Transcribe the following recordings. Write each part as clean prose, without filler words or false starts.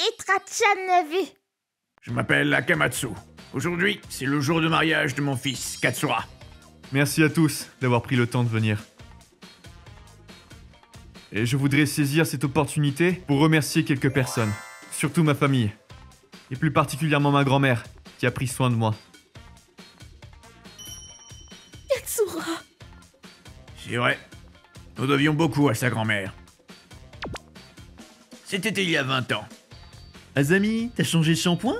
Itrachan vu. Je m'appelle Akamatsu. Aujourd'hui, c'est le jour de mariage de mon fils, Katsura. Merci à tous d'avoir pris le temps de venir. Et je voudrais saisir cette opportunité pour remercier quelques personnes, surtout ma famille, et plus particulièrement ma grand-mère, qui a pris soin de moi. Katsura. C'est vrai, nous devions beaucoup à sa grand-mère. C'était il y a 20 ans. Azami, t'as changé de shampoing?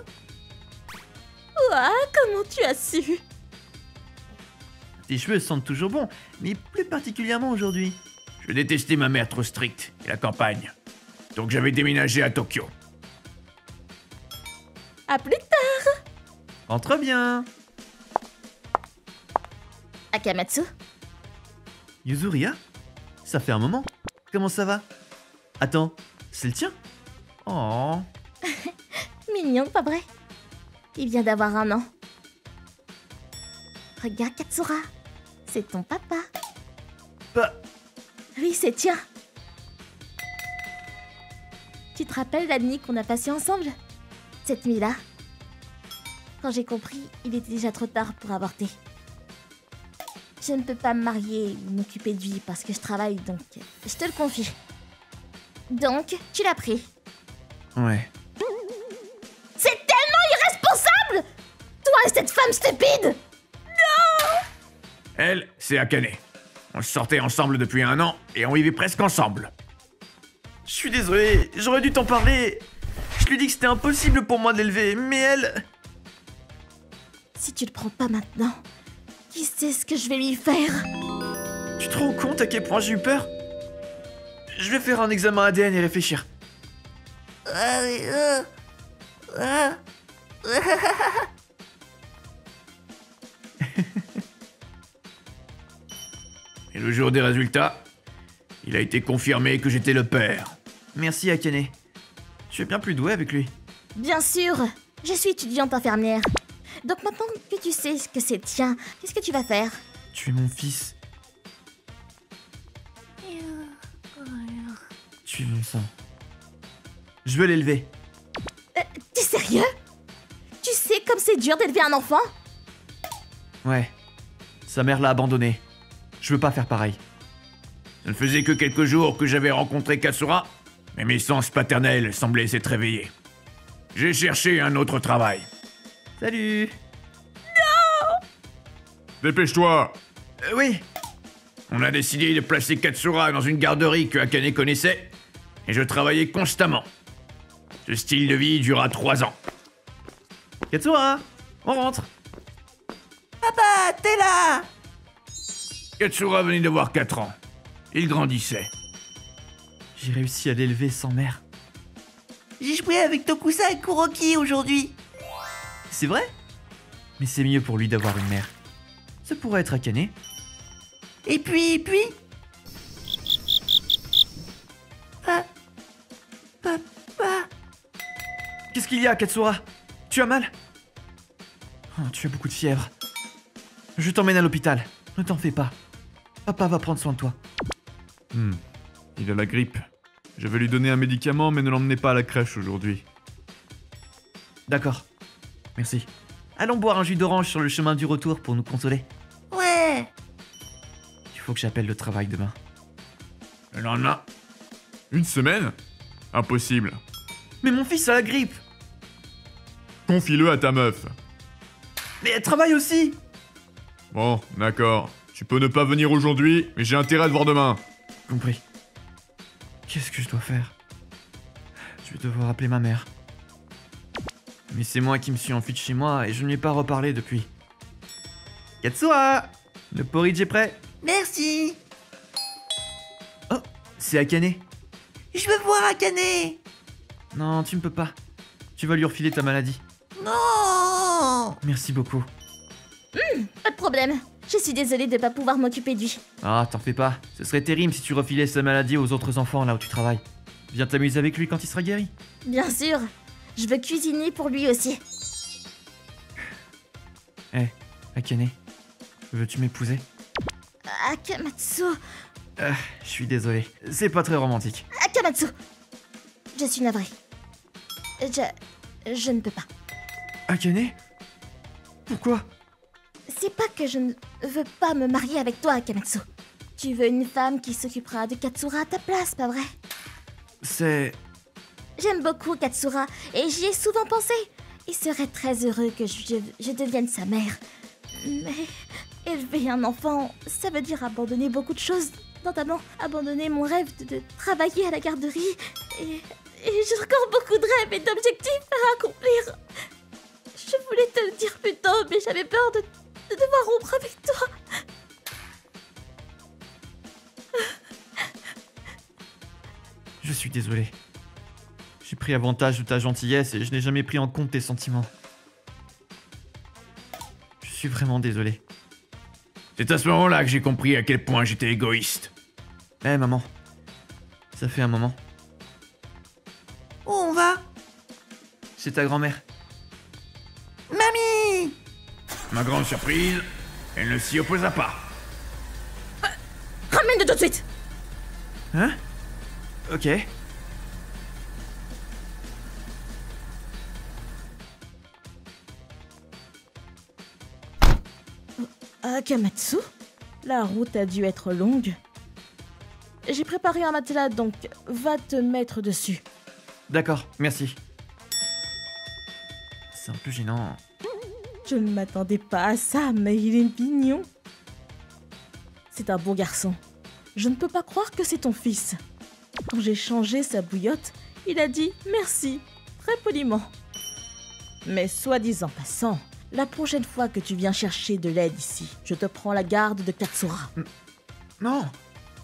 Ouah, comment tu as su? Tes cheveux sentent toujours bon, mais plus particulièrement aujourd'hui. Je détestais ma mère trop stricte et la campagne. Donc j'avais déménagé à Tokyo. À plus tard. Entre bien. Akamatsu. Yuzuria? Ça fait un moment. Comment ça va? Attends, c'est le tien? Oh. Mignon, pas vrai? Il vient d'avoir 1 an. Regarde, Katsura. C'est ton papa. Bah, Oui, c'est tien. Tu te rappelles la nuit qu'on a passée ensemble? Cette nuit-là. Quand j'ai compris, il était déjà trop tard pour avorter. Je ne peux pas me marier ou m'occuper de lui parce que je travaille, donc je te le confie. Donc, tu l'as pris. ouais. C'est tellement irresponsable! Toi et cette femme stupide! Elle, c'est Akane. On sortait ensemble depuis 1 an et on vivait presque ensemble. Je suis désolé, j'aurais dû t'en parler. Je lui dis que c'était impossible pour moi de l'élever, mais elle... Si tu le prends pas maintenant, qui sait ce que je vais lui faire? Tu te rends compte à quel point j'ai eu peur? Je vais faire un examen ADN et réfléchir. Et le jour des résultats, il a été confirmé que j'étais le père. Merci Akane. Tu es bien plus doué avec lui. Bien sûr, je suis étudiante infirmière. Donc maintenant que tu sais que c'est tien, qu'est-ce que tu vas faire? Tu es mon fils. Tu es mon sang. Je veux l'élever. T'es sérieux? Tu sais comme c'est dur d'élever un enfant? Ouais. Sa mère l'a abandonné. Je veux pas faire pareil. Ça ne faisait que quelques jours que j'avais rencontré Katsura, mais mes sens paternels semblaient s'être réveillés. J'ai cherché un autre travail. Salut. Dépêche-toi! Oui. On a décidé de placer Katsura dans une garderie que Akane connaissait, et je travaillais constamment. Ce style de vie dura 3 ans. Katsura, on rentre. Papa, t'es là! Katsura venait d'avoir 4 ans. Il grandissait. J'ai réussi à l'élever sans mère. J'ai joué avec Tokusa et Kuroki aujourd'hui. C'est vrai? Mais c'est mieux pour lui d'avoir une mère. Ça pourrait être Akane. Et puis... Papa... Qu'est-ce qu'il y a, Katsura? Tu as mal? Oh, tu as beaucoup de fièvre. Je t'emmène à l'hôpital. Ne t'en fais pas. Papa va prendre soin de toi. Il a la grippe. Je vais lui donner un médicament, mais ne l'emmenez pas à la crèche aujourd'hui. D'accord. Merci. Allons boire un jus d'orange sur le chemin du retour pour nous consoler. Ouais. Il faut que j'appelle le travail demain. Le lendemain, 1 semaine? Impossible. Mais mon fils a la grippe. Confie-le à ta meuf. Mais elle travaille aussi. Bon, d'accord. Tu peux ne pas venir aujourd'hui, mais j'ai intérêt à te voir demain. Compris. Qu'est-ce que je dois faire? Je vais devoir appeler ma mère. Mais c'est moi qui me suis enfui de chez moi et je ne lui ai pas reparlé depuis. Katsura! Le porridge est prêt. Merci. Oh, c'est Akane. Je veux voir Akane. Non, tu ne peux pas. Tu vas lui refiler ta maladie. Non. Merci beaucoup. Pas de problème. Je suis désolée de pas pouvoir m'occuper de lui. Ah, t'en fais pas. Ce serait terrible si tu refilais sa maladie aux autres enfants là où tu travailles. Viens t'amuser avec lui quand il sera guéri. Bien sûr. Je veux cuisiner pour lui aussi. Akane, veux-tu m'épouser? Akamatsu. Je suis désolé. C'est pas très romantique. Akamatsu. Je suis navrée. Je ne peux pas. Akane? Pourquoi? C'est pas que je ne veux pas me marier avec toi, Akamatsu. Tu veux une femme qui s'occupera de Katsura à ta place, pas vrai? C'est... J'aime beaucoup Katsura et j'y ai souvent pensé. Il serait très heureux que je devienne sa mère. Mais élever un enfant, ça veut dire abandonner beaucoup de choses, notamment abandonner mon rêve de travailler à la garderie. Et j'ai encore beaucoup de rêves et d'objectifs à accomplir. Je voulais te le dire plus tôt, mais j'avais peur de devoir rompre avec toi. Je suis désolé. J'ai pris avantage de ta gentillesse et je n'ai jamais pris en compte tes sentiments. Je suis vraiment désolé. C'est à ce moment-là que j'ai compris à quel point j'étais égoïste. Eh maman, ça fait un moment. Où on va? C'est ta grand-mère. Mamie! Ma grande surprise, elle ne s'y opposa pas. Ramène-le tout de suite. Hein? Ok. Akamatsu? La route a dû être longue. J'ai préparé un matelas, donc va te mettre dessus. D'accord, merci. C'est un peu gênant. Je ne m'attendais pas à ça, mais il est mignon. C'est un bon garçon. Je ne peux pas croire que c'est ton fils. Quand j'ai changé sa bouillotte, il a dit merci, très poliment. Mais soi-disant passant, la prochaine fois que tu viens chercher de l'aide ici, je te prends la garde de Katsura. Non!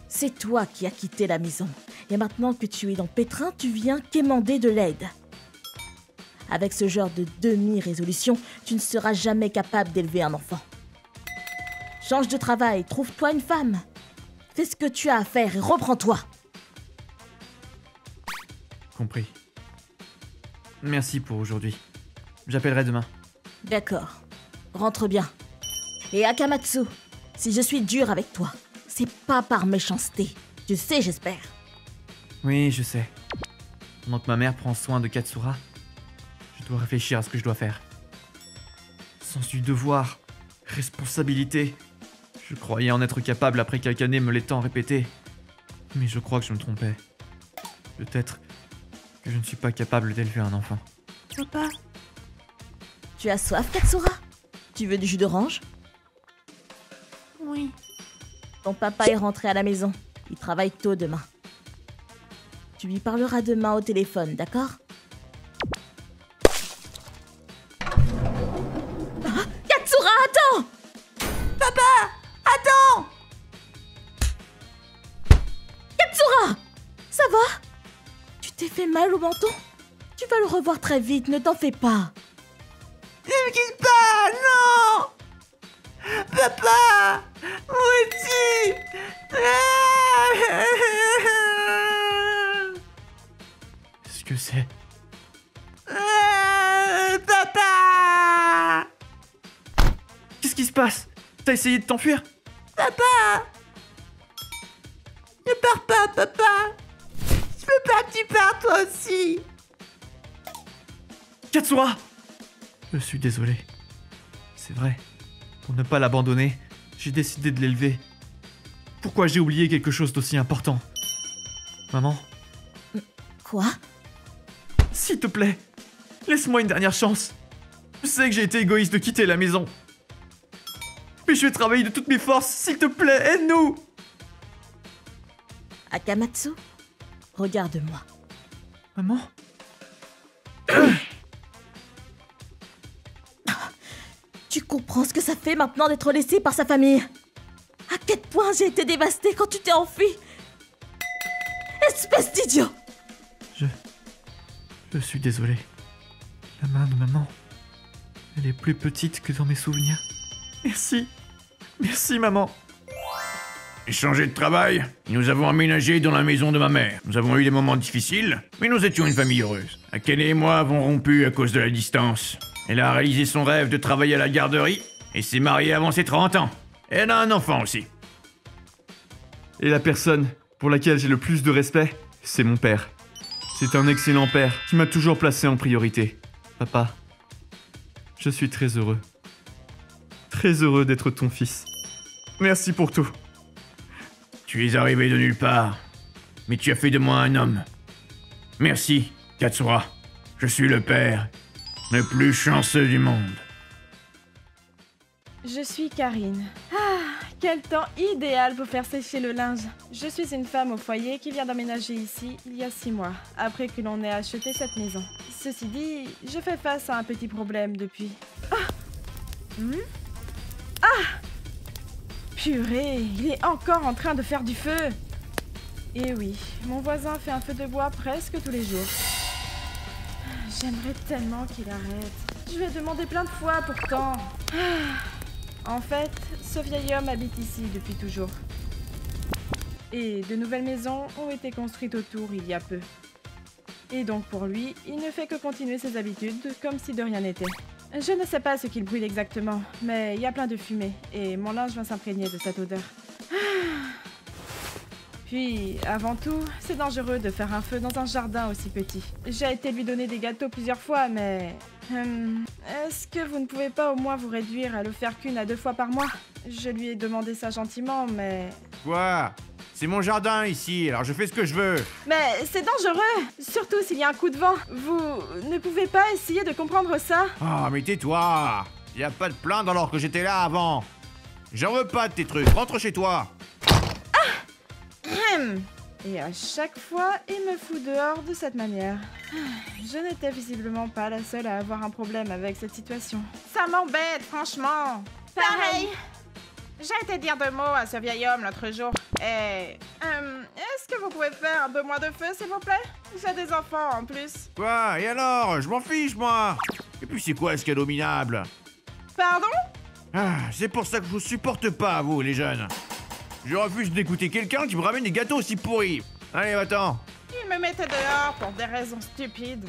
C'est toi qui as quitté la maison. Et maintenant que tu es dans Pétrin, tu viens quémander de l'aide. Avec ce genre de demi-résolution, tu ne seras jamais capable d'élever un enfant. Change de travail, trouve-toi une femme. Fais ce que tu as à faire et reprends-toi. Compris. Merci pour aujourd'hui. J'appellerai demain. D'accord. Rentre bien. Et Akamatsu, si je suis dur avec toi, c'est pas par méchanceté. Tu sais, j'espère. Oui, je sais. Pendant que ma mère prend soin de Katsura, je dois réfléchir à ce que je dois faire. Sens du devoir, responsabilité. Je croyais en être capable après qu'Akane me l'ait tant répété. Mais je crois que je me trompais. Peut-être que je ne suis pas capable d'élever un enfant. Papa? Tu as soif, Katsura? Tu veux du jus d'orange? Oui. Ton papa est rentré à la maison. Il travaille tôt demain. Tu lui parleras demain au téléphone, d'accord? Ah, Katsura, attends! Papa! Attends! Katsura! Ça va? Tu t'es fait mal au menton? Tu vas le revoir très vite, ne t'en fais pas. Ne me quitte pas! Non! Papa! Moi aussi! Qu'est-ce que c'est? Papa! Qu'est-ce qui se passe? T'as essayé de t'enfuir? Papa! Ne pars pas, papa! Je veux pas que tu partes toi aussi! Katsura! Je suis désolé. C'est vrai. Pour ne pas l'abandonner, j'ai décidé de l'élever. Pourquoi j'ai oublié quelque chose d'aussi important? Maman, Quoi? s'il te plaît, laisse-moi une dernière chance. Je sais que j'ai été égoïste de quitter la maison. Mais je vais travailler de toutes mes forces, s'il te plaît, aide-nous! Akamatsu, regarde-moi. Maman? Tu comprends ce que ça fait maintenant d'être laissé par sa famille? À quel point j'ai été dévastée quand tu t'es enfui? Espèce d'idiot! Je suis désolé. La main de maman, elle est plus petite que dans mes souvenirs. Merci. Merci, maman. J'ai changé de travail, et nous avons emménagé dans la maison de ma mère. Nous avons eu des moments difficiles, mais nous étions une famille heureuse. Akane et moi avons rompu à cause de la distance. Elle a réalisé son rêve de travailler à la garderie, et s'est mariée avant ses 30 ans. Et elle a un enfant aussi. Et la personne pour laquelle j'ai le plus de respect, c'est mon père. C'est un excellent père qui m'a toujours placé en priorité. Papa, je suis très heureux. Très heureux d'être ton fils. Merci pour tout. Tu es arrivé de nulle part, mais tu as fait de moi un homme. Merci, Katsura. Je suis le père, le plus chanceux du monde. Je suis Karine. Ah, quel temps idéal pour faire sécher le linge. Je suis une femme au foyer qui vient d'emménager ici il y a 6 mois, après que l'on ait acheté cette maison. Ceci dit, je fais face à un petit problème depuis. Purée, il est encore en train de faire du feu. Et oui, mon voisin fait un feu de bois presque tous les jours. J'aimerais tellement qu'il arrête. Je vais demander plein de fois pourtant. En fait, ce vieil homme habite ici depuis toujours. Et de nouvelles maisons ont été construites autour il y a peu. Et donc pour lui, il ne fait que continuer ses habitudes comme si de rien n'était. Je ne sais pas ce qu'il brûle exactement, mais il y a plein de fumée et mon linge va s'imprégner de cette odeur. Puis, avant tout, c'est dangereux de faire un feu dans un jardin aussi petit. J'ai été lui donner des gâteaux plusieurs fois, mais... est-ce que vous ne pouvez pas au moins vous réduire à le faire qu'1 à 2 fois par mois? Je lui ai demandé ça gentiment, mais... Quoi? C'est mon jardin ici, alors je fais ce que je veux. Mais c'est dangereux, surtout s'il y a un coup de vent. Vous ne pouvez pas essayer de comprendre ça? Ah, mais tais-toi! Y a pas de plainte alors que j'étais là avant. J'en veux pas de tes trucs, rentre chez toi. Et à chaque fois, il me fout dehors de cette manière. Je n'étais visiblement pas la seule à avoir un problème avec cette situation. Ça m'embête, franchement. Pareil. J'ai été dire 2 mots à ce vieil homme l'autre jour. Et... est-ce que vous pouvez faire un peu moins de feu, s'il vous plaît? J'ai des enfants en plus. Quoi? Et alors? Je m'en fiche, moi. Et puis c'est quoi ce cadeau minable? Pardon? Ah, c'est pour ça que je vous supporte pas, vous, les jeunes. Je refuse d'écouter quelqu'un qui me ramène des gâteaux aussi pourris. Allez, va-t'en. Il me mettait dehors pour des raisons stupides.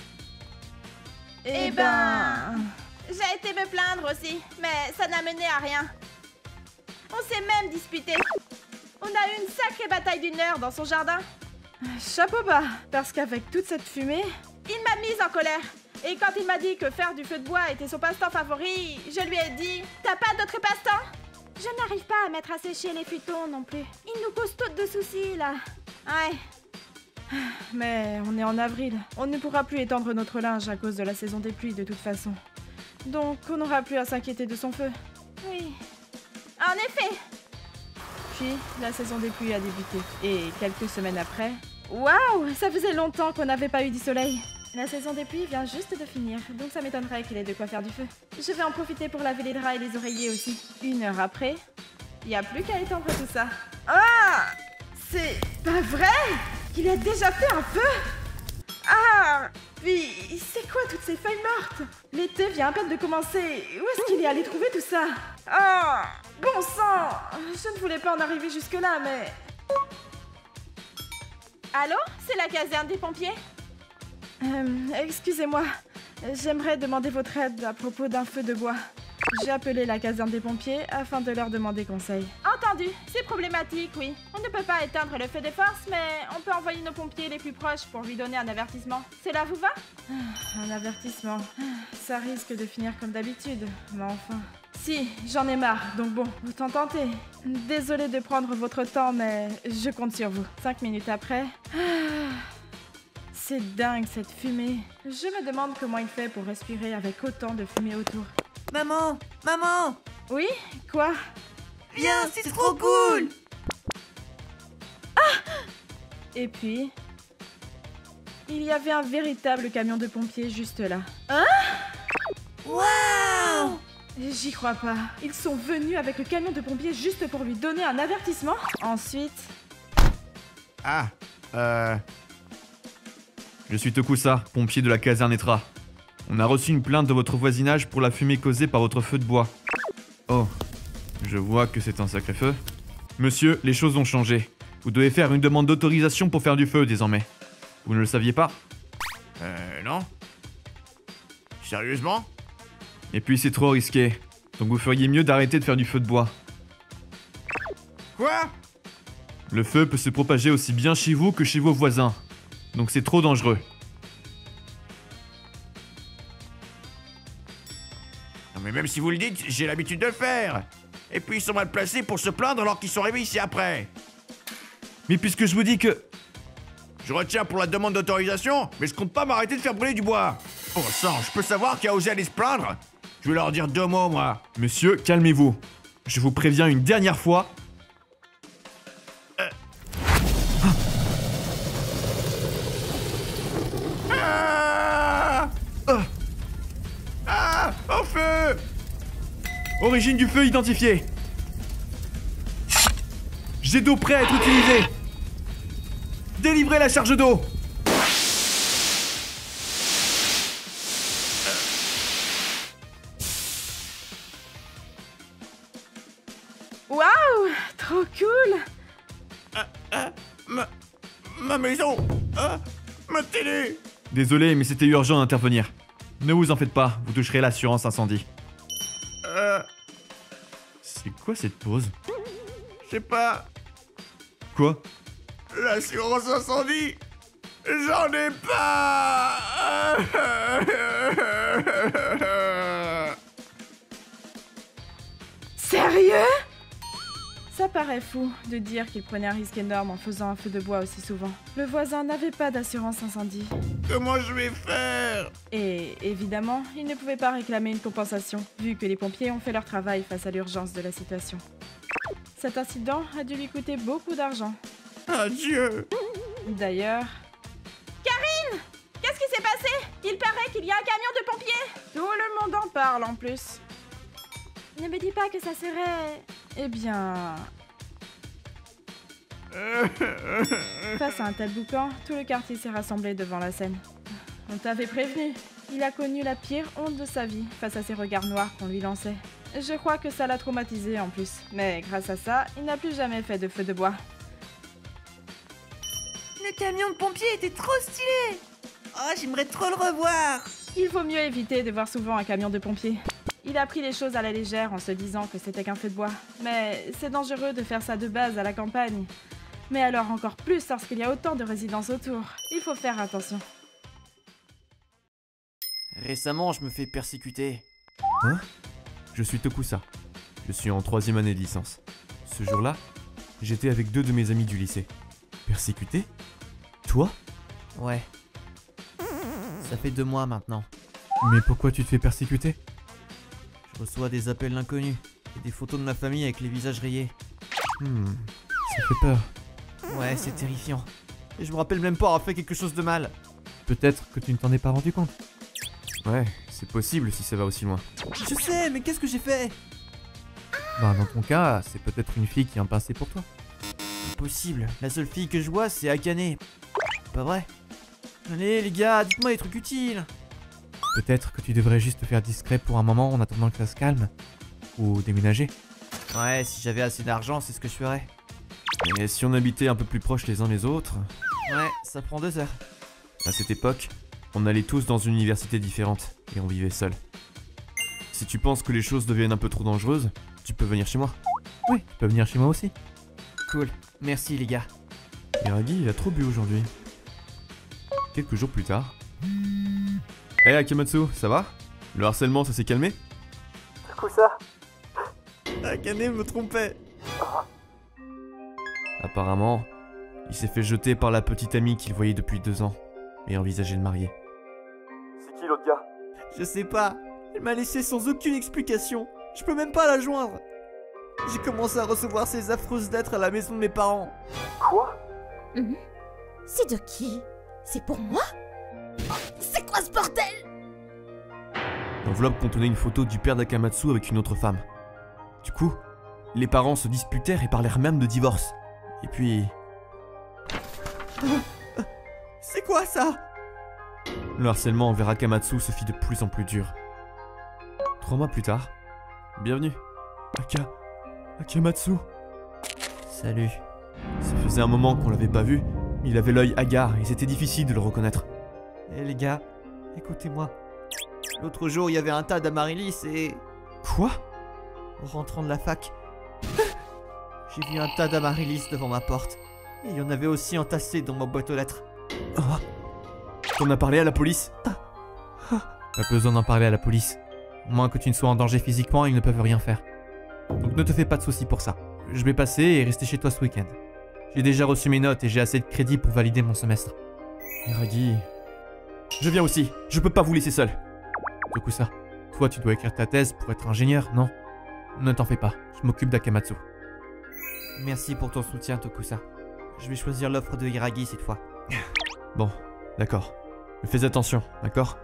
Eh ben... J'ai été me plaindre aussi, mais ça n'a mené à rien. On s'est même disputé. On a eu une sacrée bataille d'1 heure dans son jardin. Chapeau bas, parce qu'avec toute cette fumée... Il m'a mise en colère. Et quand il m'a dit que faire du feu de bois était son passe-temps favori, je lui ai dit « T'as pas d'autre passe-temps ?» Je n'arrive pas à mettre à sécher les futons non plus. Ils nous causent toutes de soucis, là. Ouais. Mais on est en avril. On ne pourra plus étendre notre linge à cause de la saison des pluies de toute façon. Donc on n'aura plus à s'inquiéter de son feu. Oui. En effet. Puis la saison des pluies a débuté. Et quelques semaines après... Waouh! Ça faisait longtemps qu'on n'avait pas eu du soleil. La saison des pluies vient juste de finir, donc ça m'étonnerait qu'il ait de quoi faire du feu. Je vais en profiter pour laver les draps et les oreillers aussi. 1 heure après, il n'y a plus qu'à étendre tout ça. Ah! C'est pas vrai? Il a déjà fait un feu? Ah! Puis, c'est quoi toutes ces feuilles mortes? L'été vient à peine de commencer. Où est-ce qu'il est allé trouver tout ça? Ah! Bon sang! Je ne voulais pas en arriver jusque-là, mais... Allô? C'est la caserne des pompiers? Excusez-moi, j'aimerais demander votre aide à propos d'un feu de bois. J'ai appelé la caserne des pompiers afin de leur demander conseil. Entendu, c'est problématique, oui. On ne peut pas éteindre le feu de force, mais on peut envoyer nos pompiers les plus proches pour lui donner un avertissement. Cela vous va? Un avertissement. Ça risque de finir comme d'habitude, mais enfin... Si, j'en ai marre, donc bon, autant tenter. Désolée de prendre votre temps, mais je compte sur vous. 5 minutes après... C'est dingue cette fumée. Je me demande comment il fait pour respirer avec autant de fumée autour. Maman! Maman! Oui? Quoi? Viens, c'est trop cool! Et puis... il y avait un véritable camion de pompiers juste là. Waouh! J'y crois pas. Ils sont venus avec le camion de pompiers juste pour lui donner un avertissement. Ensuite... Je suis Tokusa, pompier de la caserne Etra. On a reçu une plainte de votre voisinage pour la fumée causée par votre feu de bois. Oh, je vois que c'est un sacré feu. Monsieur, les choses ont changé. Vous devez faire une demande d'autorisation pour faire du feu désormais. Vous ne le saviez pas? Non. Sérieusement? Et puis c'est trop risqué. Donc vous feriez mieux d'arrêter de faire du feu de bois. Quoi? Le feu peut se propager aussi bien chez vous que chez vos voisins. Donc c'est trop dangereux. Mais même si vous le dites, j'ai l'habitude de le faire. Et puis ils sont mal placés pour se plaindre alors qu'ils sont arrivés ici après. Mais puisque je vous dis que... Je retiens pour la demande d'autorisation, mais je compte pas m'arrêter de faire brûler du bois. Oh sang, je peux savoir qui a osé aller se plaindre? Je vais leur dire 2 mots, moi. Monsieur, calmez-vous. Je vous préviens une dernière fois. Ah! Ah! Au feu! Origine du feu identifiée. Jet d'eau prêt à être utilisé. Délivrez la charge d'eau. Waouh, trop cool. Ma maison! Ah! Ma télé! Désolé, mais c'était urgent d'intervenir. Ne vous en faites pas, vous toucherez l'assurance incendie. C'est quoi cette pause? Je sais pas. Quoi? L'assurance incendie! J'en ai pas! Sérieux? Ça paraît fou de dire qu'il prenait un risque énorme en faisant un feu de bois aussi souvent. Le voisin n'avait pas d'assurance incendie. Comment je vais faire? Et évidemment, il ne pouvait pas réclamer une compensation, vu que les pompiers ont fait leur travail face à l'urgence de la situation. Cet incident a dû lui coûter beaucoup d'argent. Adieu! D'ailleurs... Karine! Qu'est-ce qui s'est passé? Il paraît qu'il y a un camion de pompiers! Tout le monde en parle en plus. Ne me dis pas que ça serait... Eh bien... Face à un tel boucan, tout le quartier s'est rassemblé devant la scène. On t'avait prévenu. Il a connu la pire honte de sa vie face à ces regards noirs qu'on lui lançait. Je crois que ça l'a traumatisé en plus. Mais grâce à ça, il n'a plus jamais fait de feu de bois. Le camion de pompiers était trop stylé. Oh, j'aimerais trop le revoir. Il vaut mieux éviter de voir souvent un camion de pompiers. Il a pris les choses à la légère en se disant que c'était qu'un feu de bois. Mais c'est dangereux de faire ça de base à la campagne. Mais alors encore plus lorsqu'il y a autant de résidences autour. Il faut faire attention. Récemment, je me fais persécuter. Hein? Je suis Tokusa. Je suis en 3e année de licence. Ce jour-là, j'étais avec 2 de mes amis du lycée. Persécuté? Toi? Ouais. Ça fait 2 mois maintenant. Mais pourquoi tu te fais persécuter? Je reçois des appels d'inconnus et des photos de ma famille avec les visages rayés. Ça fait peur. Ouais, c'est terrifiant. Et je me rappelle même pas avoir fait quelque chose de mal. Peut-être que tu ne t'en es pas rendu compte. Ouais, c'est possible si ça va aussi loin. Je sais, mais qu'est-ce que j'ai fait? Bah, dans ton cas, c'est peut-être une fille qui a un passé pour toi. Impossible. La seule fille que je vois, c'est Akane. Pas vrai? Allez, les gars, dites-moi des trucs utiles. Peut-être que tu devrais juste te faire discret pour un moment en attendant que ça se calme. Ou déménager. Ouais, si j'avais assez d'argent, c'est ce que je ferais. Et si on habitait un peu plus proches les uns les autres? Ouais, ça prend 2 heures. À cette époque, on allait tous dans une université différente et on vivait seul. Si tu penses que les choses deviennent un peu trop dangereuses, tu peux venir chez moi. Oui, tu peux venir chez moi aussi. Cool. Merci, les gars. Iragi, il a trop bu aujourd'hui. Quelques jours plus tard. Hey Akamatsu, ça va? Le harcèlement, ça s'est calmé? Tokusa. Akane me trompait. Apparemment, il s'est fait jeter par la petite amie qu'il voyait depuis 2 ans et envisageait de marier. C'est qui l'autre gars? Je sais pas. Elle m'a laissé sans aucune explication. Je peux même pas la joindre. J'ai commencé à recevoir ces affreuses lettres à la maison de mes parents. Quoi? C'est de qui? C'est pour moi? C'est quoi ce bordel? L'enveloppe contenait une photo du père d'Akamatsu avec une autre femme. Du coup, les parents se disputèrent et parlèrent même de divorce. Et puis... C'est quoi ça? Le harcèlement envers Akamatsu se fit de plus en plus dur. 3 mois plus tard... Bienvenue. Akamatsu. Salut. Ça faisait un moment qu'on l'avait pas vu, mais il avait l'œil hagard et c'était difficile de le reconnaître. Eh les gars, écoutez-moi. L'autre jour, il y avait un tas d'amaryllis et... Quoi? En rentrant de la fac, j'ai vu un tas d'amaryllis devant ma porte. Et il y en avait aussi entassés dans ma boîte aux lettres. T'en as parlé à la police? Pas besoin d'en parler à la police. Moins que tu ne sois en danger physiquement, ils ne peuvent rien faire. Donc ne te fais pas de soucis pour ça. Je vais passer et rester chez toi ce week-end. J'ai déjà reçu mes notes et j'ai assez de crédit pour valider mon semestre. Hiragi... Je viens aussi, je peux pas vous laisser seul. Tokusa, toi tu dois écrire ta thèse pour être ingénieur, non? Ne t'en fais pas, je m'occupe d'Akamatsu. Merci pour ton soutien, Tokusa. Je vais choisir l'offre de Hiragi cette fois. Bon, d'accord. Mais fais attention, d'accord?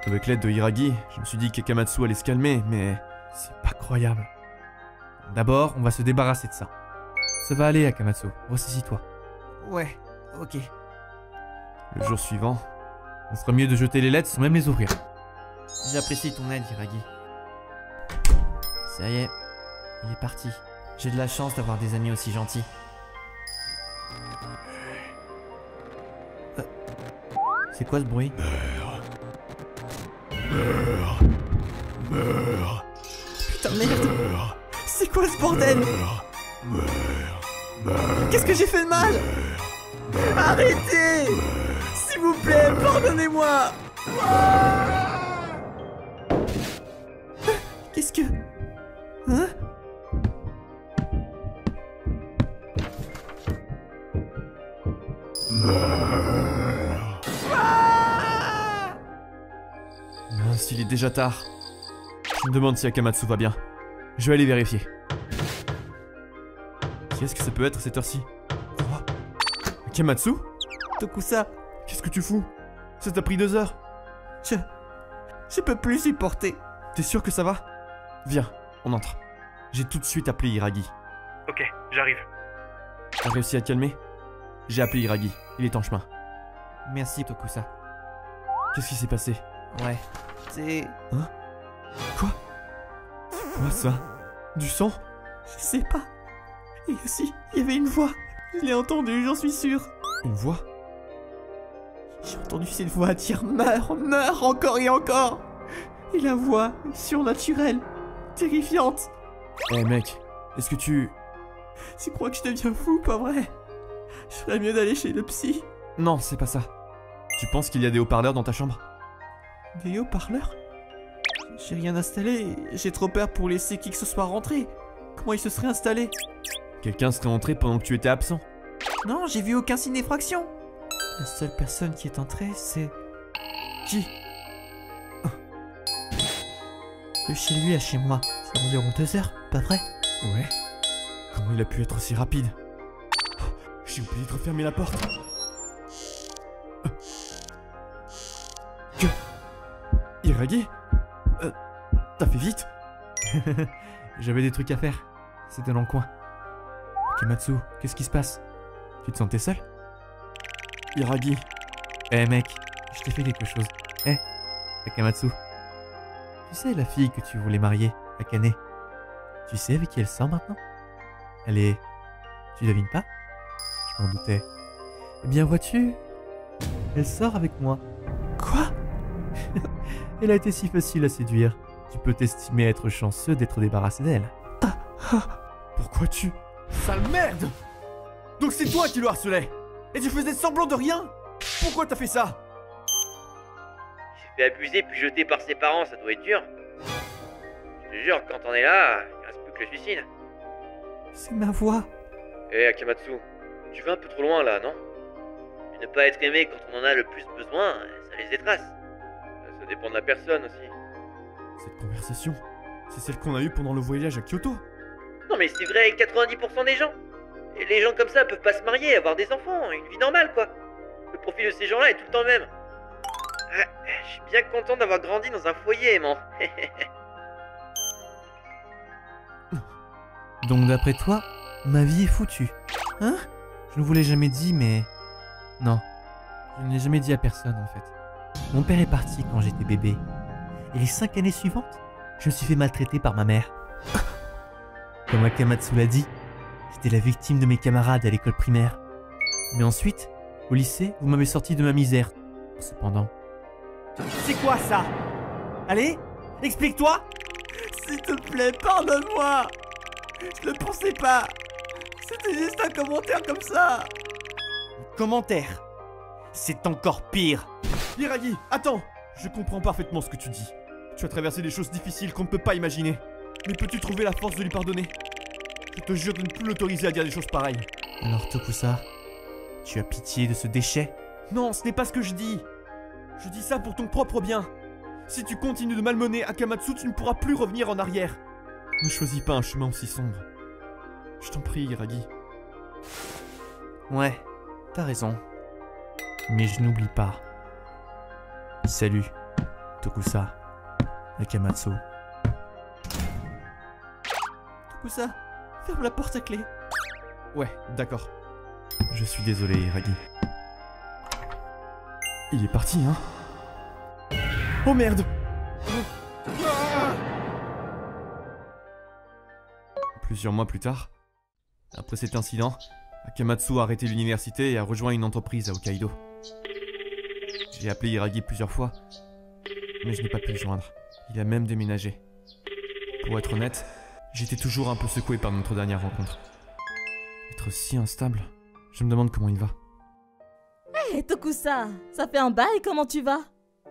Avec l'aide de Hiragi, je me suis dit qu'Akamatsu allait se calmer, mais c'est pas croyable. D'abord, on va se débarrasser de ça. Ça va aller, Akamatsu, ressaisis-toi. Ouais, ok. Le jour suivant, on fera mieux de jeter les lettres sans même les ouvrir. J'apprécie ton aide, Hiragi. Ça y est, il est parti. J'ai de la chance d'avoir des amis aussi gentils. C'est quoi ce bruit? Putain merde! C'est quoi ce bordel? Qu'est-ce que j'ai fait de mal? Arrêtez! S'il vous plaît, pardonnez-moi! Qu'est-ce que... Hein? Mince, il est déjà tard. Je me demande si Akamatsu va bien. Je vais aller vérifier. Qu'est-ce que ça peut être à cette heure-ci? Quoi? Akamatsu? Tokusa, Qu'est-ce que tu fous? Ça t'a pris 2 heures. je peux plus supporter. T'es sûr que ça va? Viens, on entre. J'ai tout de suite appelé Hiragi. Ok, j'arrive. T'as réussi à te calmer? J'ai appelé Hiragi, il est en chemin. Merci, Tokusa. Qu'est-ce qui s'est passé? Ouais, c'est... Quoi ça? Du sang? Je sais pas. Et aussi, il y avait une voix. Je l'ai entendue, j'en suis sûr. Une voix? J'ai entendu cette voix dire « Meurs, meurs, encore et encore !» Et la voix, surnaturelle, terrifiante. Eh mec, est-ce que tu... Tu crois que je deviens fou, pas vrai? Je ferais mieux d'aller chez le psy. Non, c'est pas ça. Tu penses qu'il y a des haut-parleurs dans ta chambre? Des haut-parleurs? J'ai rien installé, j'ai trop peur pour laisser qui que ce soit rentrer. Comment il se serait installé? Quelqu'un serait entré pendant que tu étais absent. Non, j'ai vu aucun signe d'effraction. La seule personne qui est entrée, c'est... Qui? De chez lui à chez moi, c'est environ 2 heures, pas vrai? Ouais. Comment il a pu être aussi rapide? Oh, j'ai oublié de refermer la porte. Que... Hiragi? T'as fait vite? J'avais des trucs à faire. C'était dans le coin. Akamatsu, qu'est-ce qui se passe? Tu te sentais seul? Hiragi. Eh mec, je t'ai fait quelque chose. Akamatsu. Tu sais la fille que tu voulais marier, Akane? Tu sais avec qui elle sort maintenant? Elle est... Tu devines pas? Je m'en doutais. Eh bien vois-tu, elle sort avec moi. Quoi? Elle a été si facile à séduire. Tu peux t'estimer être chanceux d'être débarrassé d'elle. Pourquoi tu... Sale merde! Donc c'est toi qui le harcelais! Et tu faisais semblant de rien? Pourquoi t'as fait ça? Il s'est fait abuser puis jeter par ses parents, ça doit être dur. Je te jure, quand on est là, il reste plus que le suicide. C'est ma voix. Eh Akamatsu, tu vas un peu trop loin là, non? Et ne pas être aimé quand on en a le plus besoin, ça les étrace. Ça dépend de la personne aussi. Cette conversation, c'est celle qu'on a eue pendant le voyage à Kyoto. Non mais c'est vrai, 90% des gens. Et les gens comme ça peuvent pas se marier, avoir des enfants, une vie normale quoi. Le profil de ces gens-là est tout le temps le même. Ah, je suis bien content d'avoir grandi dans un foyer aimant. Donc d'après toi, ma vie est foutue. Hein? Je ne vous l'ai jamais dit, mais... Non, je ne l'ai jamais dit à personne en fait. Mon père est parti quand j'étais bébé. Et les 5 années suivantes, je me suis fait maltraiter par ma mère. Comme Akamatsu l'a dit, j'étais la victime de mes camarades à l'école primaire. Mais ensuite, au lycée, vous m'avez sorti de ma misère. Cependant... C'est quoi ça? Allez, explique-toi. S'il te plaît, pardonne-moi. Je ne pensais pas. C'était juste un commentaire comme ça. Commentaire? C'est encore pire. Hiragi, attends! Je comprends parfaitement ce que tu dis. Tu as traversé des choses difficiles qu'on ne peut pas imaginer. Mais peux-tu trouver la force de lui pardonner? Je te jure de ne plus l'autoriser à dire des choses pareilles. Alors Tokusa, tu as pitié de ce déchet? Non, ce n'est pas ce que je dis. Je dis ça pour ton propre bien. Si tu continues de malmener Akamatsu, tu ne pourras plus revenir en arrière. Ne choisis pas un chemin aussi sombre. Je t'en prie, Hiragi. Ouais, t'as raison. Mais je n'oublie pas. Salut, Tokusa, Akamatsu. Tokusa, ferme la porte à clé. Ouais, d'accord. Je suis désolé, Hiragi. Il est parti, hein? Oh merde! Plusieurs mois plus tard, après cet incident, Akamatsu a arrêté l'université et a rejoint une entreprise à Hokkaido. J'ai appelé Hiragi plusieurs fois, mais je n'ai pas pu le joindre. Il a même déménagé. Pour être honnête, j'étais toujours un peu secoué par notre dernière rencontre. Être si instable, je me demande comment il va. Hé, Tokusa, ça fait un bail, comment tu vas?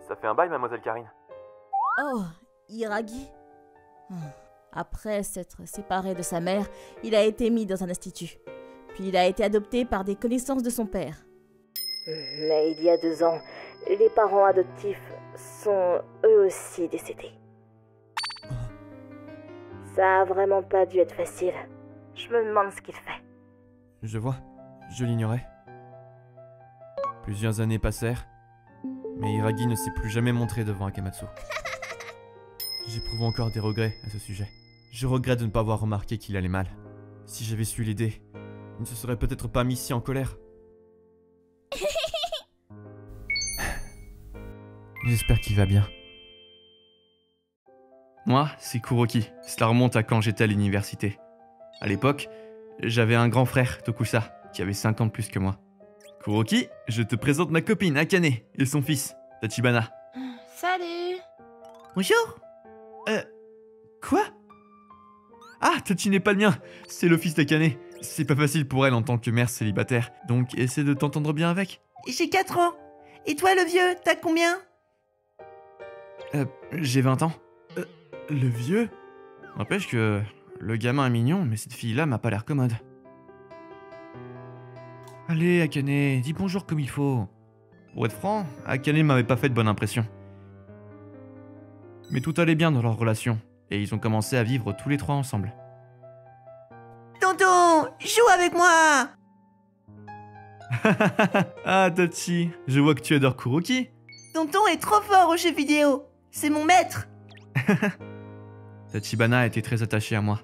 Ça fait un bail, mademoiselle Karine. Oh, Hiragi. Après s'être séparé de sa mère, il a été mis dans un institut. Puis il a été adopté par des connaissances de son père. Mais il y a 2 ans, les parents adoptifs sont eux aussi décédés. Ça a vraiment pas dû être facile. Je me demande ce qu'il fait. Je vois, je l'ignorais. Plusieurs années passèrent, mais Hiragi ne s'est plus jamais montré devant Akamatsu. J'éprouve encore des regrets à ce sujet. Je regrette de ne pas avoir remarqué qu'il allait mal. Si j'avais su l'aider, il ne se serait peut-être pas mis si en colère. J'espère qu'il va bien. Moi, c'est Kuroki. Cela remonte à quand j'étais à l'université. À l'époque, j'avais un grand frère, Tokusa, qui avait 5 ans de plus que moi. Kuroki, je te présente ma copine Akane et son fils, Tachibana. Salut. Bonjour. Quoi? Ah, Tachi n'est pas le mien, c'est le fils d'Akane. C'est pas facile pour elle en tant que mère célibataire, donc essaie de t'entendre bien avec. J'ai 4 ans. Et toi, le vieux, t'as combien? J'ai 20 ans. Le vieux? N'empêche que le gamin est mignon, mais cette fille-là m'a pas l'air commode. Allez, Akane, dis bonjour comme il faut. Pour être franc, Akane m'avait pas fait de bonne impression. Mais tout allait bien dans leur relation, et ils ont commencé à vivre tous les 3 ensemble. Tonton, joue avec moi. Ah, Tachi, je vois que tu adores Kuroki. Tonton est trop fort aux jeux vidéo. C'est mon maître. Tachibana était très attachée à moi.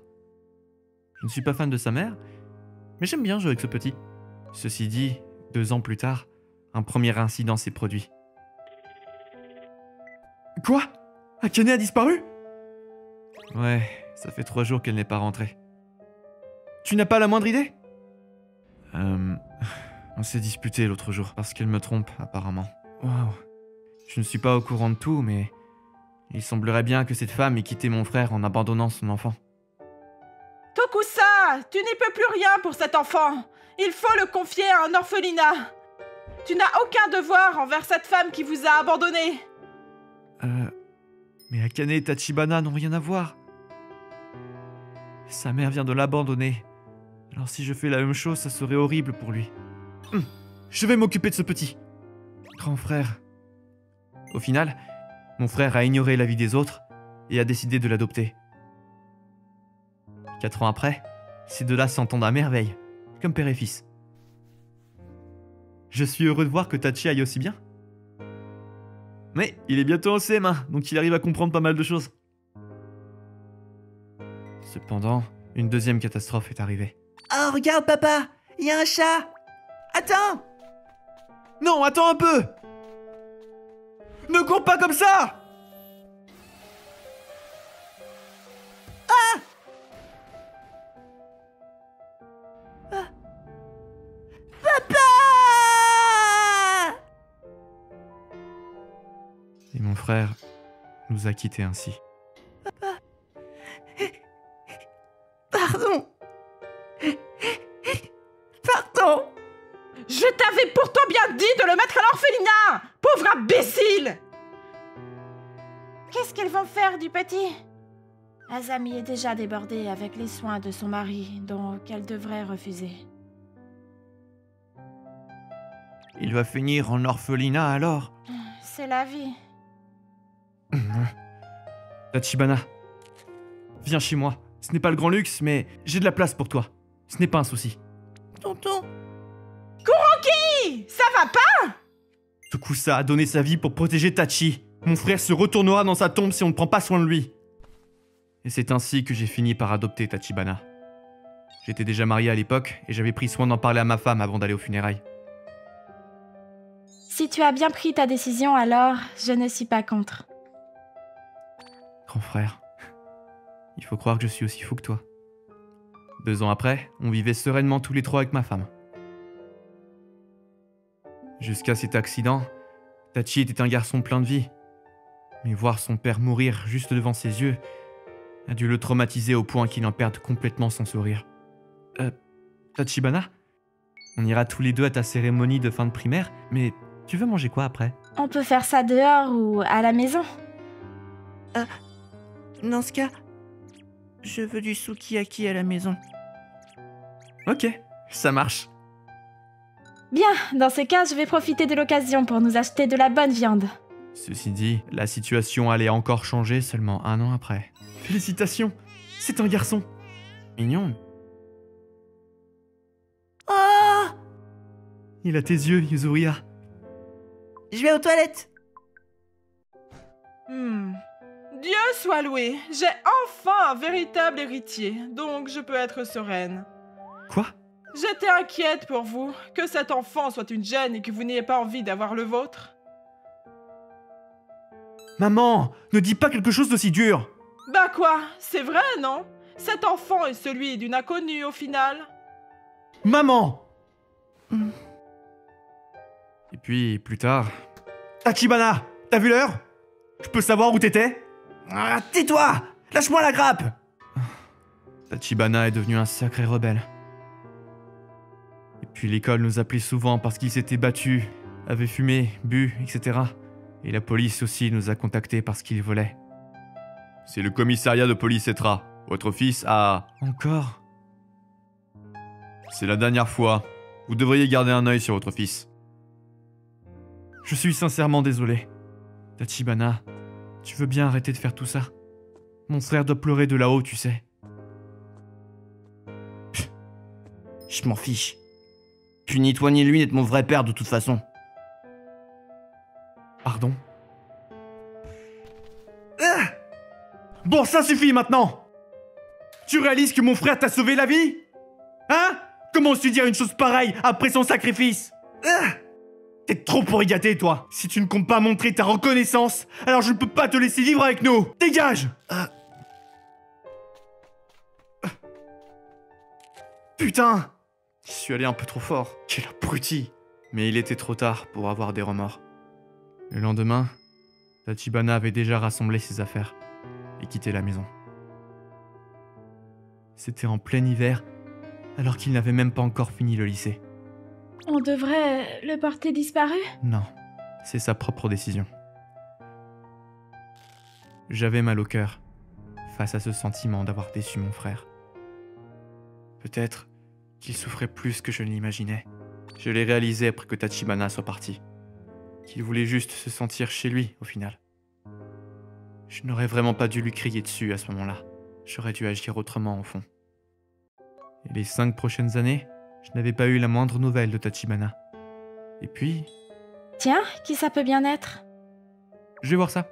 Je ne suis pas fan de sa mère, mais j'aime bien jouer avec ce petit. Ceci dit, 2 ans plus tard, un premier incident s'est produit. Quoi? Akane a disparu? Ouais, ça fait 3 jours qu'elle n'est pas rentrée. Tu n'as pas la moindre idée? On s'est disputé l'autre jour parce qu'elle me trompe, apparemment. Waouh. Je ne suis pas au courant de tout, mais il semblerait bien que cette femme ait quitté mon frère en abandonnant son enfant. Tokusa, tu n'y peux plus rien pour cet enfant. Il faut le confier à un orphelinat. Tu n'as aucun devoir envers cette femme qui vous a abandonné. Mais Akane et Tachibana n'ont rien à voir. Sa mère vient de l'abandonner. Alors si je fais la même chose, ça serait horrible pour lui. Je vais m'occuper de ce petit. Grand frère. Au final, mon frère a ignoré l'avis des autres et a décidé de l'adopter. 4 ans après, ces deux-là s'entendent à merveille, comme père et fils. Je suis heureux de voir que Tachi aille aussi bien. Mais il est bientôt en CM1, donc il arrive à comprendre pas mal de choses. Cependant, une deuxième catastrophe est arrivée. Oh, regarde, papa. Il y a un chat. Attends. Non, attends un peu! Ne cours pas comme ça! Et mon frère nous a quittés ainsi. Pardon. Pardon. Je t'avais pourtant bien dit de le mettre à l'orphelinat, pauvre imbécile. Qu'est-ce qu'ils vont faire du petit? Azami est déjà débordée avec les soins de son mari, donc elle devrait refuser. Il va finir en orphelinat alors? C'est la vie. Tachibana, viens chez moi. Ce n'est pas le grand luxe, mais j'ai de la place pour toi. Ce n'est pas un souci. Tonton, Kuroki! Ça va pas? Tokusa a donné sa vie pour protéger Tachi. Mon frère se retournera dans sa tombe si on ne prend pas soin de lui. Et c'est ainsi que j'ai fini par adopter Tachibana. J'étais déjà marié à l'époque et j'avais pris soin d'en parler à ma femme avant d'aller aux funérailles. Si tu as bien pris ta décision, alors je ne suis pas contre. Grand frère, il faut croire que je suis aussi fou que toi. 2 ans après, on vivait sereinement tous les 3 avec ma femme. Jusqu'à cet accident, Tachi était un garçon plein de vie. Mais voir son père mourir juste devant ses yeux a dû le traumatiser au point qu'il en perde complètement son sourire. Tachibana, on ira tous les 2 à ta cérémonie de fin de primaire, mais tu veux manger quoi après? On peut faire ça dehors ou à la maison. dans ce cas, je veux du sukiyaki à la maison. Ok, ça marche. Bien, dans ce cas, je vais profiter de l'occasion pour nous acheter de la bonne viande. Ceci dit, la situation allait encore changer seulement 1 an après. Félicitations, c'est un garçon. Mignon. Oh, Il a tes yeux, Yuzuria. je vais aux toilettes. Dieu soit loué, j'ai enfin un véritable héritier, donc je peux être sereine. Quoi? J'étais inquiète pour vous, que cet enfant soit une gêne et que vous n'ayez pas envie d'avoir le vôtre. Maman, ne dis pas quelque chose d'aussi dur. Bah quoi, c'est vrai, non? Cet enfant est celui d'une inconnue au final. Maman! Et puis, plus tard... Tachibana, t'as vu l'heure? Je peux savoir où t'étais? Ah, tais-toi! Lâche-moi la grappe! Tachibana est devenu un sacré rebelle. Et puis l'école nous appelait souvent parce qu'il s'était battu, avait fumé, bu, etc. Et la police aussi nous a contactés parce qu'il volait. C'est le commissariat de police Etra. Votre fils a... Encore? C'est la dernière fois. Vous devriez garder un œil sur votre fils. Je suis sincèrement désolé. Tachibana, tu veux bien arrêter de faire tout ça? Mon frère doit pleurer de là-haut, tu sais. Je m'en fiche. Puis ni toi ni lui n'êtes mon vrai père de toute façon. Pardon? Bon, ça suffit maintenant! Tu réalises que mon frère t'a sauvé la vie? Hein? Comment oses-tu dire une chose pareille après son sacrifice? T'es trop pour y gâter, toi! Si tu ne comptes pas montrer ta reconnaissance, alors je ne peux pas te laisser vivre avec nous! Dégage! Putain! Je suis allé un peu trop fort. Quel abruti! Mais il était trop tard pour avoir des remords. Le lendemain, Tachibana avait déjà rassemblé ses affaires et quitté la maison. C'était en plein hiver, alors qu'il n'avait même pas encore fini le lycée. On devrait le porter disparu? Non, c'est sa propre décision. J'avais mal au cœur, face à ce sentiment d'avoir déçu mon frère. Peut-être qu'il souffrait plus que je ne l'imaginais. Je l'ai réalisé après que Tachibana soit parti. Qu'il voulait juste se sentir chez lui, au final. Je n'aurais vraiment pas dû lui crier dessus à ce moment-là. J'aurais dû agir autrement, au fond. Et les 5 prochaines années, je n'avais pas eu la moindre nouvelle de Tachibana. Et puis... Tiens, qui ça peut bien être? Je vais voir ça.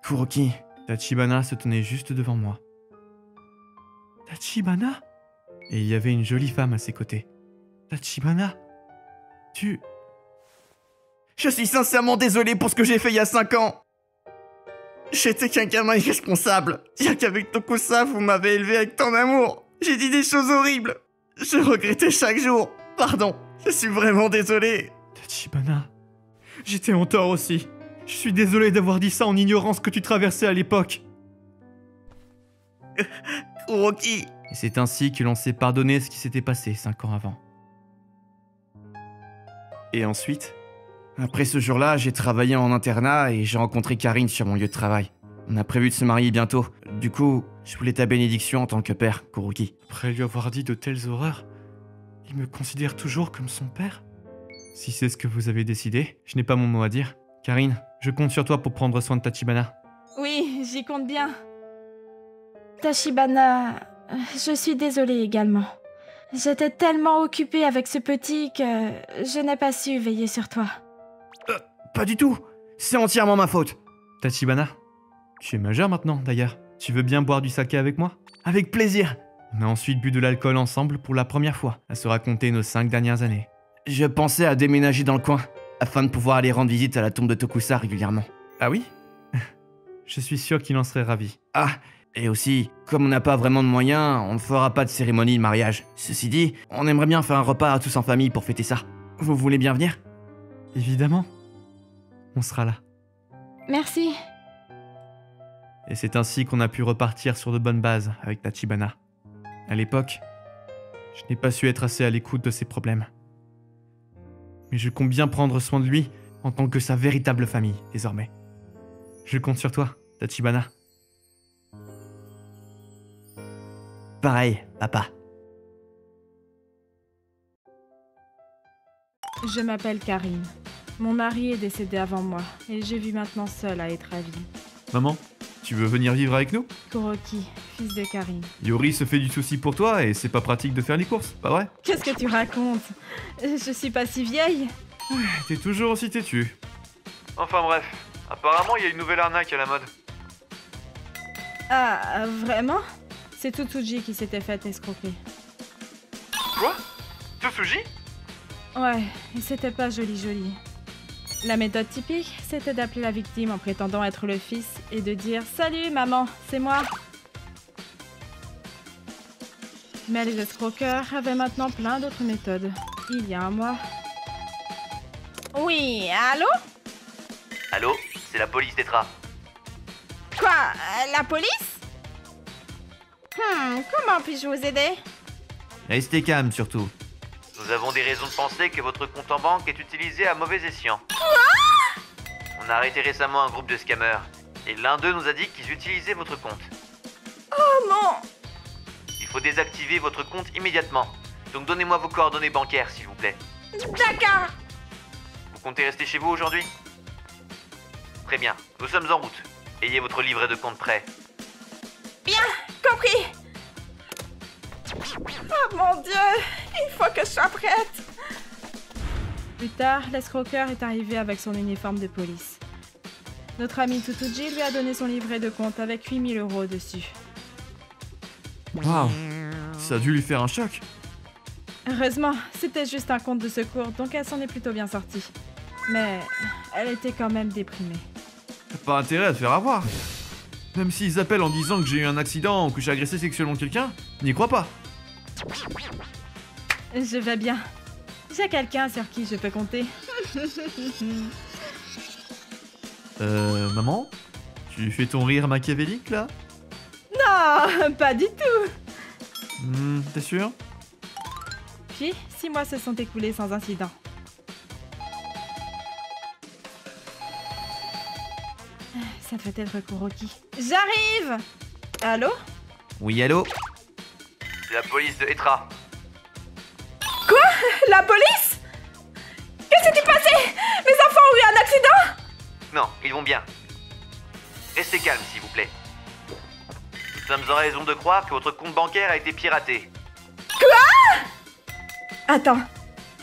Kuroki. Tachibana se tenait juste devant moi. Tachibana? Et il y avait une jolie femme à ses côtés. Tachibana? Tu... Je suis sincèrement désolé pour ce que j'ai fait il y a 5 ans. J'étais qu'un gamin irresponsable. Bien qu'avec Tokusa, vous m'avez élevé avec tant d'amour. J'ai dit des choses horribles. Je regrettais chaque jour. Pardon, je suis vraiment désolé. Tachibana, j'étais en tort aussi. Je suis désolé d'avoir dit ça en ignorant ce que tu traversais à l'époque. Kuroki. Et c'est ainsi que l'on s'est pardonné ce qui s'était passé 5 ans avant. Et ensuite, Après ce jour-là, j'ai travaillé en internat et j'ai rencontré Karine sur mon lieu de travail. On a prévu de se marier bientôt. Du coup, je voulais ta bénédiction en tant que père, Kuroki. Après lui avoir dit de telles horreurs, il me considère toujours comme son père? Si c'est ce que vous avez décidé, je n'ai pas mon mot à dire. Karine, je compte sur toi pour prendre soin de Tachibana. Oui, j'y compte bien. Tachibana, je suis désolée également. J'étais tellement occupée avec ce petit que je n'ai pas su veiller sur toi. Pas du tout. C'est entièrement ma faute. Tachibana, tu es majeur maintenant d'ailleurs. Tu veux bien boire du saké avec moi? Avec plaisir. On a ensuite bu de l'alcool ensemble pour la première fois, à se raconter nos 5 dernières années. Je pensais à déménager dans le coin, afin de pouvoir aller rendre visite à la tombe de Tokusa régulièrement. Ah oui? Je suis sûr qu'il en serait ravi. Ah, et aussi, comme on n'a pas vraiment de moyens, on ne fera pas de cérémonie de mariage. Ceci dit, on aimerait bien faire un repas à tous en famille pour fêter ça. Vous voulez bien venir? Évidemment. On sera là. Merci. Et c'est ainsi qu'on a pu repartir sur de bonnes bases avec Tachibana. À l'époque, je n'ai pas su être assez à l'écoute de ses problèmes. Mais je compte bien prendre soin de lui en tant que sa véritable famille, désormais. Je compte sur toi, Tachibana. Pareil, papa. Je m'appelle Karine. Mon mari est décédé avant moi et je vis maintenant seule à Etreville. Maman, tu veux venir vivre avec nous? Kuroki, fils de Karine. Yori se fait du souci pour toi et c'est pas pratique de faire les courses, pas vrai? Qu'est-ce que tu racontes? Je suis pas si vieille. T'es toujours aussi têtu. Enfin bref, apparemment il y a une nouvelle arnaque à la mode. Ah, vraiment? C'est Tsutsuji qui s'était fait escroquer. Quoi? Tsutsuji? Ouais, et c'était pas joli. La méthode typique, c'était d'appeler la victime en prétendant être le fils et de dire « Salut maman, c'est moi !» Mais les escroqueurs avaient maintenant plein d'autres méthodes. Il y a un mois... Oui, allô? Allô? C'est la police d'Etra. Quoi? La police? Comment puis-je vous aider? Restez calme surtout. Nous avons des raisons de penser que votre compte en banque est utilisé à mauvais escient. On a arrêté récemment un groupe de scammers, et l'un d'eux nous a dit qu'ils utilisaient votre compte. Oh non! Il faut désactiver votre compte immédiatement. Donc donnez-moi vos coordonnées bancaires, s'il vous plaît. D'accord! Vous comptez rester chez vous aujourd'hui? Très bien, nous sommes en route. Ayez votre livret de compte prêt. Bien, compris! Oh mon Dieu! Il faut que je sois prête! Plus tard, l'escroqueur est arrivé avec son uniforme de police. Notre ami Tsutsuji lui a donné son livret de compte avec 8 000 € dessus. Waouh, ça a dû lui faire un choc. Heureusement, c'était juste un compte de secours, donc elle s'en est plutôt bien sortie. Mais elle était quand même déprimée. T'as pas intérêt à te faire avoir. Même s'ils appellent en disant que j'ai eu un accident ou que j'ai agressé sexuellement quelqu'un, n'y crois pas. Je vais bien. J'ai quelqu'un sur qui je peux compter. Maman? Tu fais ton rire machiavélique, là? Non, pas du tout. T'es sûr? Puis, 6 mois se sont écoulés sans incident. Ça peut être Kuroki. J'arrive! Allô? Oui, allô? C'est la police de Etra. La police? Qu'est-ce qui s'est passé? Mes enfants ont eu un accident? Non, ils vont bien. Restez calme, s'il vous plaît. Nous sommes en raison de croire que votre compte bancaire a été piraté. Attends,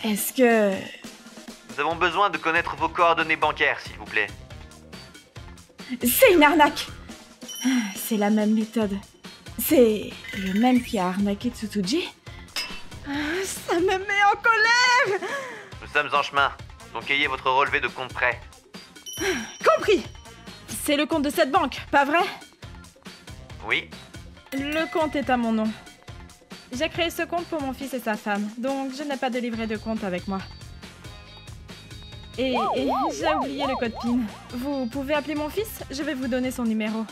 est-ce que... Nous avons besoin de connaître vos coordonnées bancaires, s'il vous plaît. C'est une arnaque! C'est la même méthode. C'est le même qui a arnaqué Tsutsuji. Ça me met en colère! Nous sommes en chemin, donc ayez votre relevé de compte prêt. Compris! C'est le compte de cette banque, pas vrai? Oui, Le compte est à mon nom. J'ai créé ce compte pour mon fils et sa femme, donc je n'ai pas de livret de compte avec moi. Et j'ai oublié le code PIN. Vous pouvez appeler mon fils? Je vais vous donner son numéro.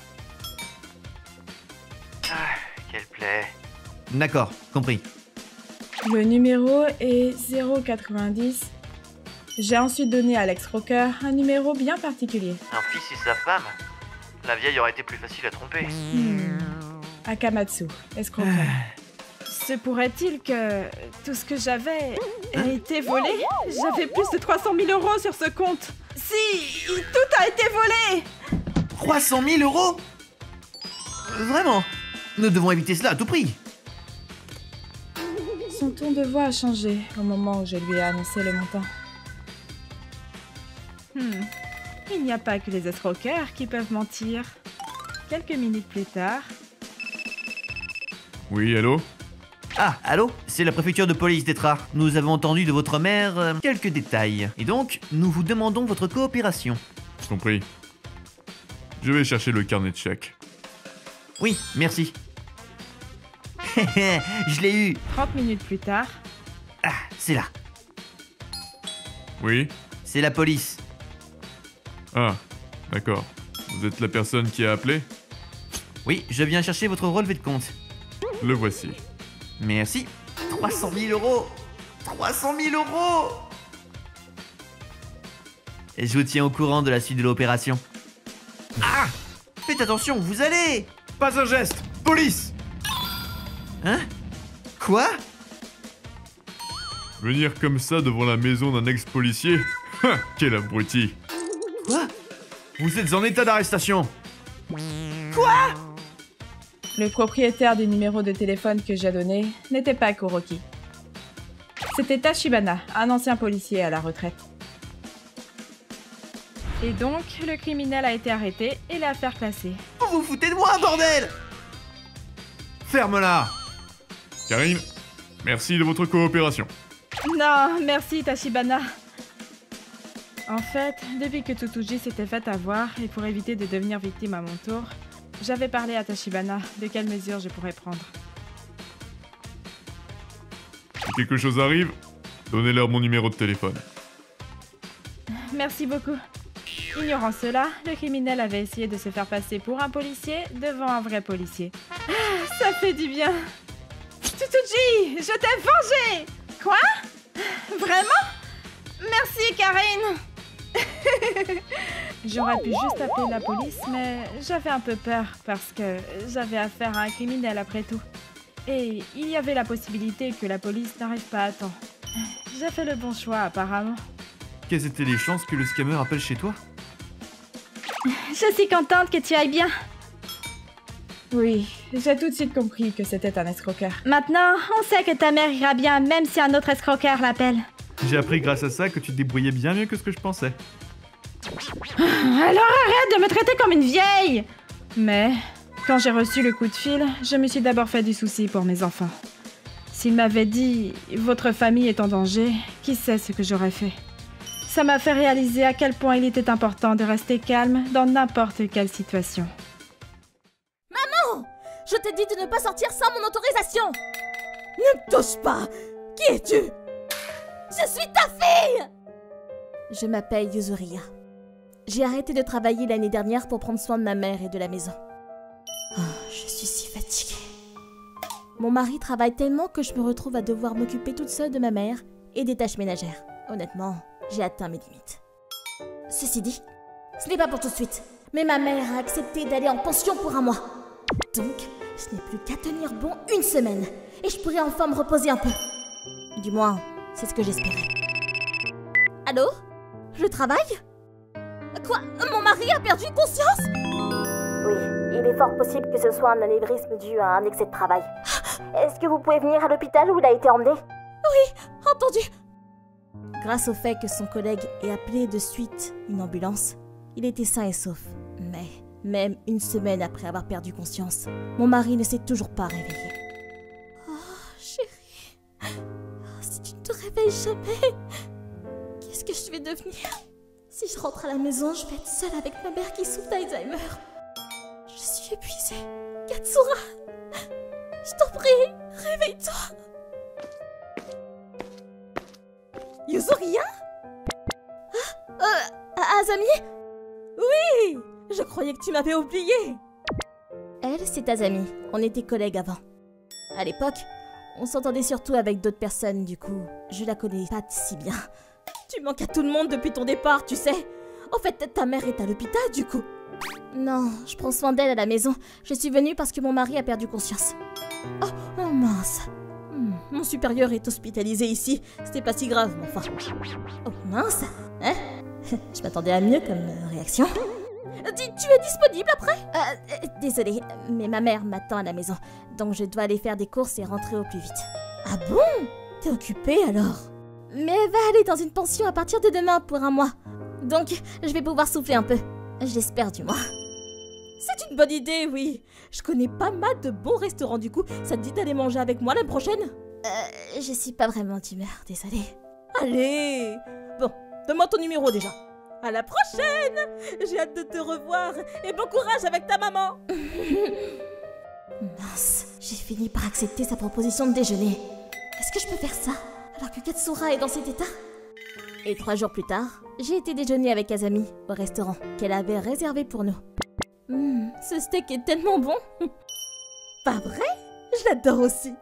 quelle plaie. D'accord, compris. Le numéro est 090 J'ai ensuite donné à l'escroqueur un numéro bien particulier. Un fils et sa femme? La vieille aurait été plus facile à tromper. Akamatsu, escroqueur. Se pourrait-il que tout ce que j'avais ait été volé? J'avais plus de 300 000 € sur ce compte. Si, tout a été volé! 300 000 €? Vraiment? Nous devons éviter cela à tout prix. Son ton de voix a changé au moment où je lui ai annoncé le montant. Il n'y a pas que les escroqueurs qui peuvent mentir. Quelques minutes plus tard... Oui, allô? Ah, allô? C'est la préfecture de police d'Etra. Nous avons entendu de votre mère quelques détails. Et donc, nous vous demandons votre coopération. Compris. Je vais chercher le carnet de chèques. Oui, merci. Je l'ai eu. 30 minutes plus tard... Ah, c'est là. Oui? C'est la police. Ah, d'accord. Vous êtes la personne qui a appelé? Oui, je viens chercher votre relevé de compte. Le voici. Merci. 300 000 €. 300 000 €. Et je vous tiens au courant de la suite de l'opération. Ah! Faites attention, vous allez! Pas un geste! Police! Hein? Quoi? Venir comme ça devant la maison d'un ex-policier? Quel abruti! Quoi? Vous êtes en état d'arrestation! Quoi? Le propriétaire du numéro de téléphone que j'ai donné n'était pas Kuroki. C'était Tachibana, un ancien policier à la retraite. Et donc, le criminel a été arrêté et l'affaire classée. Vous vous foutez de moi, bordel! Ferme-la! Karim, merci de votre coopération. Non, merci Tachibana. En fait, depuis que Tsutoji s'était fait avoir et pour éviter de devenir victime à mon tour, j'avais parlé à Tachibana de quelles mesures je pourrais prendre. Si quelque chose arrive, donnez-leur mon numéro de téléphone. Merci beaucoup. Ignorant cela, le criminel avait essayé de se faire passer pour un policier devant un vrai policier. Ah, ça fait du bien. Tsutoji, je t'ai vengé! Quoi? Vraiment? Merci, Karine! J'aurais pu juste appeler la police, mais j'avais un peu peur parce que j'avais affaire à un criminel après tout. Et il y avait la possibilité que la police n'arrive pas à temps. J'ai fait le bon choix, apparemment. Quelles étaient les chances que le scammer appelle chez toi? Je suis contente que tu ailles bien. Oui, j'ai tout de suite compris que c'était un escroqueur. Maintenant, on sait que ta mère ira bien même si un autre escroqueur l'appelle. J'ai appris grâce à ça que tu te débrouillais bien mieux que ce que je pensais. Alors arrête de me traiter comme une vieille! Mais, quand j'ai reçu le coup de fil, je me suis d'abord fait du souci pour mes enfants. S'il m'avait dit « Votre famille est en danger », qui sait ce que j'aurais fait? Ça m'a fait réaliser à quel point il était important de rester calme dans n'importe quelle situation. Maman! Je t'ai dit de ne pas sortir sans mon autorisation! Ne me touche pas! Qui es-tu? Je suis ta fille! Je m'appelle Yuzuriya. J'ai arrêté de travailler l'année dernière pour prendre soin de ma mère et de la maison. Oh, je suis si fatiguée. Mon mari travaille tellement que je me retrouve à devoir m'occuper toute seule de ma mère et des tâches ménagères. Honnêtement, j'ai atteint mes limites. Ceci dit, ce n'est pas pour tout de suite. Mais ma mère a accepté d'aller en pension pour un mois. Donc, je n'ai plus qu'à tenir bon une semaine. Et je pourrai enfin me reposer un peu. Du moins, c'est ce que j'espérais. Allô? Je travaille? Quoi? Mon mari a perdu conscience? Oui, il est fort possible que ce soit un anévrisme dû à un excès de travail. Est-ce que vous pouvez venir à l'hôpital où il a été emmené? Oui, entendu. Grâce au fait que son collègue ait appelé de suite une ambulance, il était sain et sauf. Mais même une semaine après avoir perdu conscience, mon mari ne s'est toujours pas réveillé. Oh, chérie. Si tu ne te réveilles jamais, qu'est-ce que je vais devenir? Si je rentre à la maison, je vais être seule avec ma mère qui souffre d'Alzheimer. Je suis épuisée. Katsura, je t'en prie, réveille-toi. Yuzuriya? Azami? Oui! Je croyais que tu m'avais oublié. Elle, c'est Azami. On était collègues avant. À l'époque, on s'entendait surtout avec d'autres personnes, du coup, je la connais pas si bien. Tu manques à tout le monde depuis ton départ, tu sais. En fait, ta mère est à l'hôpital, du coup. Non, je prends soin d'elle à la maison. Je suis venue parce que mon mari a perdu conscience. Oh mince. Mon supérieur est hospitalisé ici. C'était pas si grave, mais enfin. Oh mince. Hein? Je m'attendais à mieux comme réaction. Tu es disponible après? Désolée, mais ma mère m'attend à la maison. Donc je dois aller faire des courses et rentrer au plus vite. Ah bon? T'es occupée alors? Mais elle va aller dans une pension à partir de demain pour un mois. Donc je vais pouvoir souffler un peu. J'espère du moins. C'est une bonne idée, oui. Je connais pas mal de bons restaurants, du coup. Ça te dit d'aller manger avec moi la prochaine? Je suis pas vraiment d'humeur, désolée. Allez. Bon, donne-moi ton numéro déjà. À la prochaine. J'ai hâte de te revoir. Et bon courage avec ta maman. Mince, j'ai fini par accepter sa proposition de déjeuner. Est-ce que je peux faire ça alors que Katsura est dans cet état? Et 3 jours plus tard, j'ai été déjeuner avec Azami au restaurant qu'elle avait réservé pour nous. Ce steak est tellement bon. Pas vrai? Je l'adore aussi.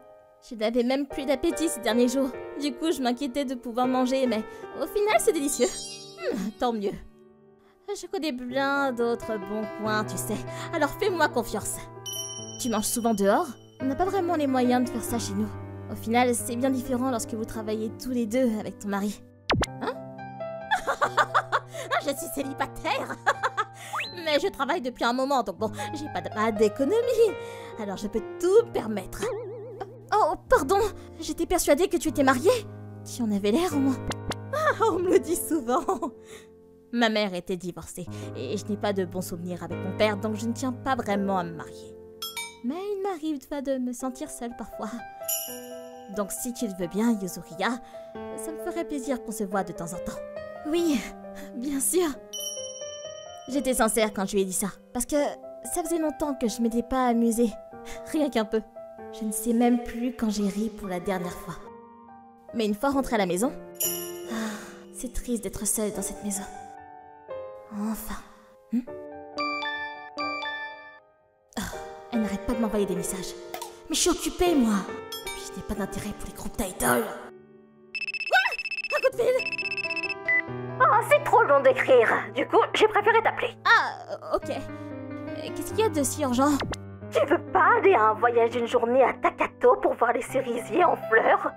Je n'avais même plus d'appétit ces derniers jours. Du coup, je m'inquiétais de pouvoir manger, mais au final, c'est délicieux. Tant mieux. Je connais plein d'autres bons coins, tu sais. Alors fais-moi confiance. Tu manges souvent dehors? On n'a pas vraiment les moyens de faire ça chez nous. Au final, c'est bien différent lorsque vous travaillez tous les deux avec ton mari. Hein? Je suis célibataire. Mais je travaille depuis un moment, donc bon, j'ai pas d'économie. Alors je peux tout me permettre. Oh, pardon. J'étais persuadée que tu étais mariée. Tu en avais l'air au moins. On me le dit souvent. Ma mère était divorcée et je n'ai pas de bons souvenirs avec mon père, donc je ne tiens pas vraiment à me marier. Mais il m'arrive de me sentir seule parfois. Donc si tu le veux bien, Yuzuriya, ça me ferait plaisir qu'on se voit de temps en temps. Oui, bien sûr. J'étais sincère quand je lui ai dit ça, parce que ça faisait longtemps que je m'étais pas amusée. Rien qu'un peu. Je ne sais même plus quand j'ai ri pour la dernière fois. Mais une fois rentrée à la maison... c'est triste d'être seule dans cette maison. Enfin. Elle n'arrête pas de m'envoyer des messages. Mais je suis occupée, moi. Et puis je n'ai pas d'intérêt pour les groupes d'idoles. Un coup de fil. Oh, c'est trop long d'écrire. Du coup, j'ai préféré t'appeler. Ah, ok. Qu'est-ce qu'il y a de si urgent? Tu veux pas aller à un voyage d'une journée à Takato pour voir les cerisiers en fleurs?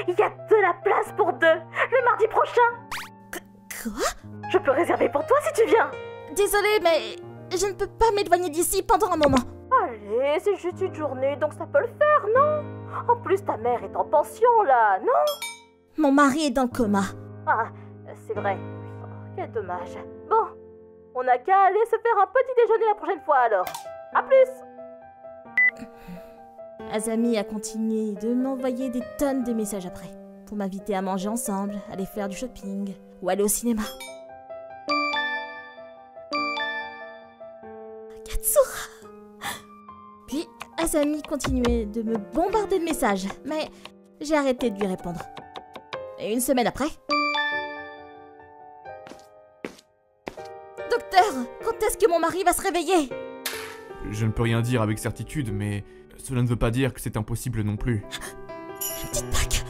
Il y a de la place pour 2, le mardi prochain. Quoi? Je peux réserver pour toi si tu viens. Désolée, mais je ne peux pas m'éloigner d'ici pendant un moment. Allez, c'est juste une journée, donc ça peut le faire, non? En plus, ta mère est en pension, là, non? Mon mari est dans le coma. Ah, c'est vrai. Oh, quel dommage. Bon, on n'a qu'à aller se faire un petit déjeuner la prochaine fois, alors. À plus! Azami a continué de m'envoyer des tonnes de messages après, pour m'inviter à manger ensemble, aller faire du shopping, ou aller au cinéma. Katsura! Puis, Azami continuait de me bombarder de messages, mais j'ai arrêté de lui répondre. Et une semaine après... Docteur, quand est-ce que mon mari va se réveiller? Je ne peux rien dire avec certitude, mais cela ne veut pas dire que c'est impossible non plus. Dites pas que...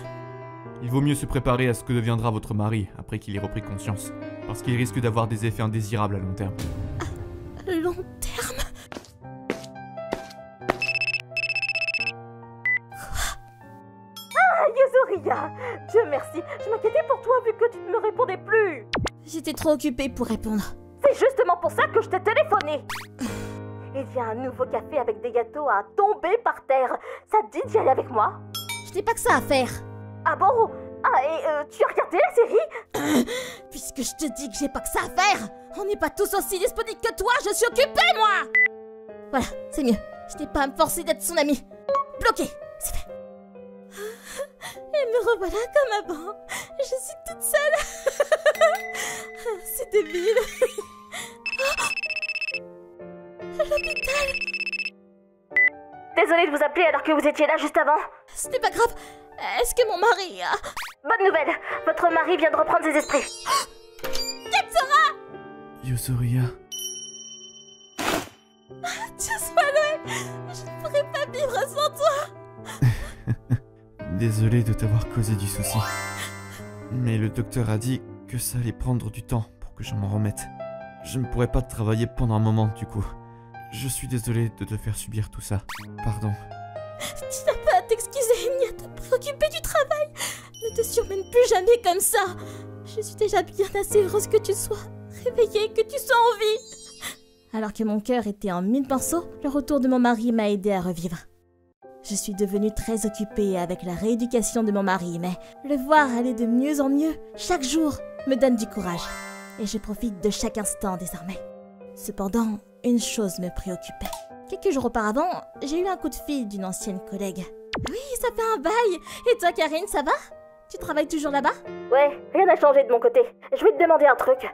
Il vaut mieux se préparer à ce que deviendra votre mari après qu'il ait repris conscience, parce qu'il risque d'avoir des effets indésirables à long terme. À long terme? Yuzuriya, Dieu merci, je m'inquiétais pour toi vu que tu ne me répondais plus. J'étais trop occupée pour répondre. C'est justement pour ça que je t'ai téléphoné. Il y a un nouveau café avec des gâteaux à tomber par terre. Ça te dit d'y aller avec moi? Je n'ai pas que ça à faire. Ah bon? Ah, et tu as regardé la série? Puisque je te dis que j'ai pas que ça à faire, on n'est pas tous aussi disponibles que toi, je suis occupée, moi! Voilà, c'est mieux. Je n'ai pas à me forcer d'être son amie. Bloqué, c'est fait. Et me revoilà comme avant. Je suis toute seule. C'est débile. L'hôpital. Désolée de vous appeler alors que vous étiez là juste avant. Ce n'est pas grave. Est-ce que mon mari a... Bonne nouvelle, votre mari vient de reprendre ses esprits. Katsura! Yuzuriya. Dieu soit loué. Je ne pourrais pas vivre sans toi. Désolé de t'avoir causé du souci. Mais le docteur a dit que ça allait prendre du temps pour que je m'en remette. Je ne pourrais pas travailler pendant un moment, du coup. Je suis désolé de te faire subir tout ça. Pardon. Tu n'as pas à t'excuser ni à te préoccuper du travail. Ne te surmène plus jamais comme ça. Je suis déjà bien assez heureuse que tu sois réveillée, que tu sois en vie. Alors que mon cœur était en 1000 morceaux, le retour de mon mari m'a aidé à revivre. Je suis devenue très occupée avec la rééducation de mon mari, mais le voir aller de mieux en mieux chaque jour me donne du courage. Et je profite de chaque instant désormais. Cependant, une chose me préoccupait. Quelques jours auparavant, j'ai eu un coup de fil d'une ancienne collègue. Oui, ça fait un bail. Et toi, Karine, ça va? Tu travailles toujours là-bas? Ouais, rien n'a changé de mon côté. Je vais te demander un truc.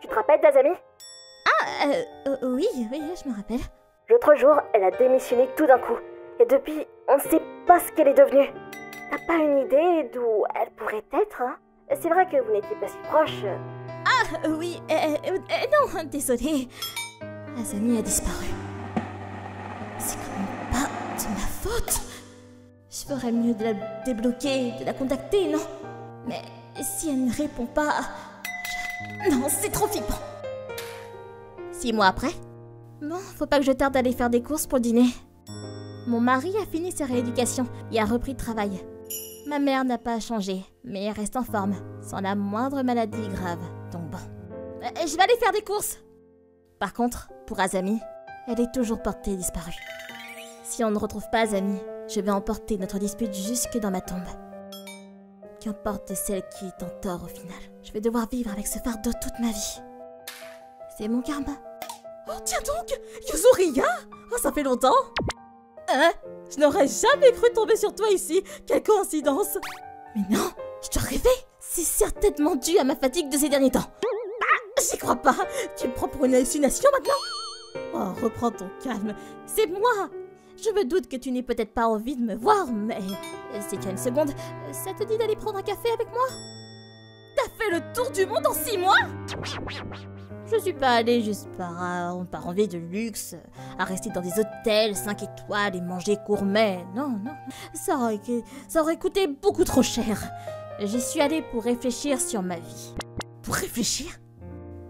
Tu te rappelles d'Azami? Oui, je me rappelle. L'autre jour, elle a démissionné tout d'un coup. Et depuis, on ne sait pas ce qu'elle est devenue. T'as pas une idée d'où elle pourrait être, hein? C'est vrai que vous n'étiez pas si proches. Oui, non, désolée. Azami a disparu. C'est quand même pas de ma faute. Je ferais mieux de la débloquer, de la contacter, non? Mais si elle ne répond pas... Non, c'est trop flippant. 6 mois après? Bon, faut pas que je tarde d'aller faire des courses pour le dîner. Mon mari a fini sa rééducation et a repris de travail. Ma mère n'a pas changé, mais elle reste en forme, sans la moindre maladie grave. Donc bon, je vais aller faire des courses. Par contre, pour Azami, elle est toujours portée disparue. Si on ne retrouve pas Azami, je vais emporter notre dispute jusque dans ma tombe. Qu'importe celle qui est en tort au final. Je vais devoir vivre avec ce fardeau toute ma vie. C'est mon karma. Oh, tiens donc, Yuzuriya! Oh, ça fait longtemps! Je n'aurais jamais cru tomber sur toi ici. Quelle coïncidence! Mais non, je te rêvais. C'est certainement dû à ma fatigue de ces derniers temps. J'y crois pas. Tu me prends pour une hallucination maintenant? Oh, reprends ton calme. C'est moi. Je me doute que tu n'aies peut-être pas envie de me voir, mais si tu as une seconde, ça te dit d'aller prendre un café avec moi? T'as fait le tour du monde en 6 mois? Je suis pas allée juste par envie de luxe, à rester dans des hôtels 5 étoiles et manger gourmet. Non. Ça aurait coûté beaucoup trop cher. J'y suis allée pour réfléchir sur ma vie. Pour réfléchir?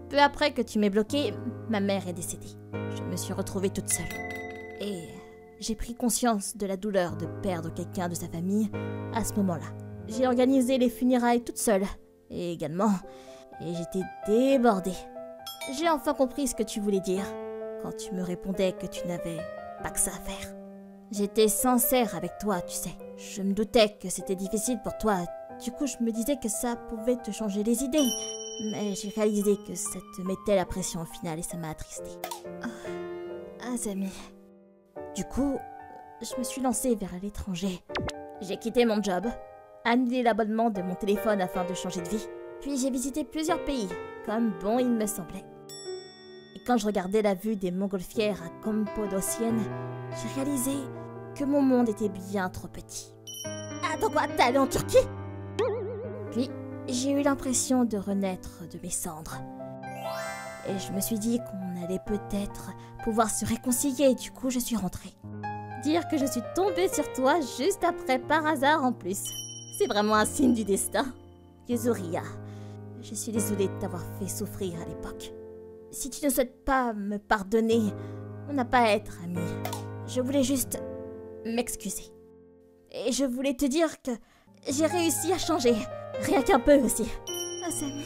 Peu après que tu m'aies bloquée, ma mère est décédée. Je me suis retrouvée toute seule. Et j'ai pris conscience de la douleur de perdre quelqu'un de sa famille à ce moment-là. J'ai organisé les funérailles toute seule. Et j'étais débordée. J'ai enfin compris ce que tu voulais dire quand tu me répondais que tu n'avais pas que ça à faire. J'étais sincère avec toi, tu sais. Je me doutais que c'était difficile pour toi. Du coup, je me disais que ça pouvait te changer les idées. Mais j'ai réalisé que ça te mettait la pression au final et ça m'a attristée. Oh, Azami. Du coup, je me suis lancée vers l'étranger. J'ai quitté mon job, annulé l'abonnement de mon téléphone afin de changer de vie. Puis j'ai visité plusieurs pays, comme bon il me semblait. Et quand je regardais la vue des montgolfières à Cappadocienne, j'ai réalisé que mon monde était bien trop petit. Attends quoi, t'es allé en Turquie? Puis j'ai eu l'impression de renaître de mes cendres. Et je me suis dit qu'on allait peut-être pouvoir se réconcilier, du coup je suis rentrée. Dire que je suis tombée sur toi juste après par hasard en plus. C'est vraiment un signe du destin. Yuzuriya, je suis désolée de t'avoir fait souffrir à l'époque. Si tu ne souhaites pas me pardonner, on n'a pas à être amis. Je voulais juste m'excuser. Et je voulais te dire que j'ai réussi à changer. Rien qu'un peu aussi. Azami.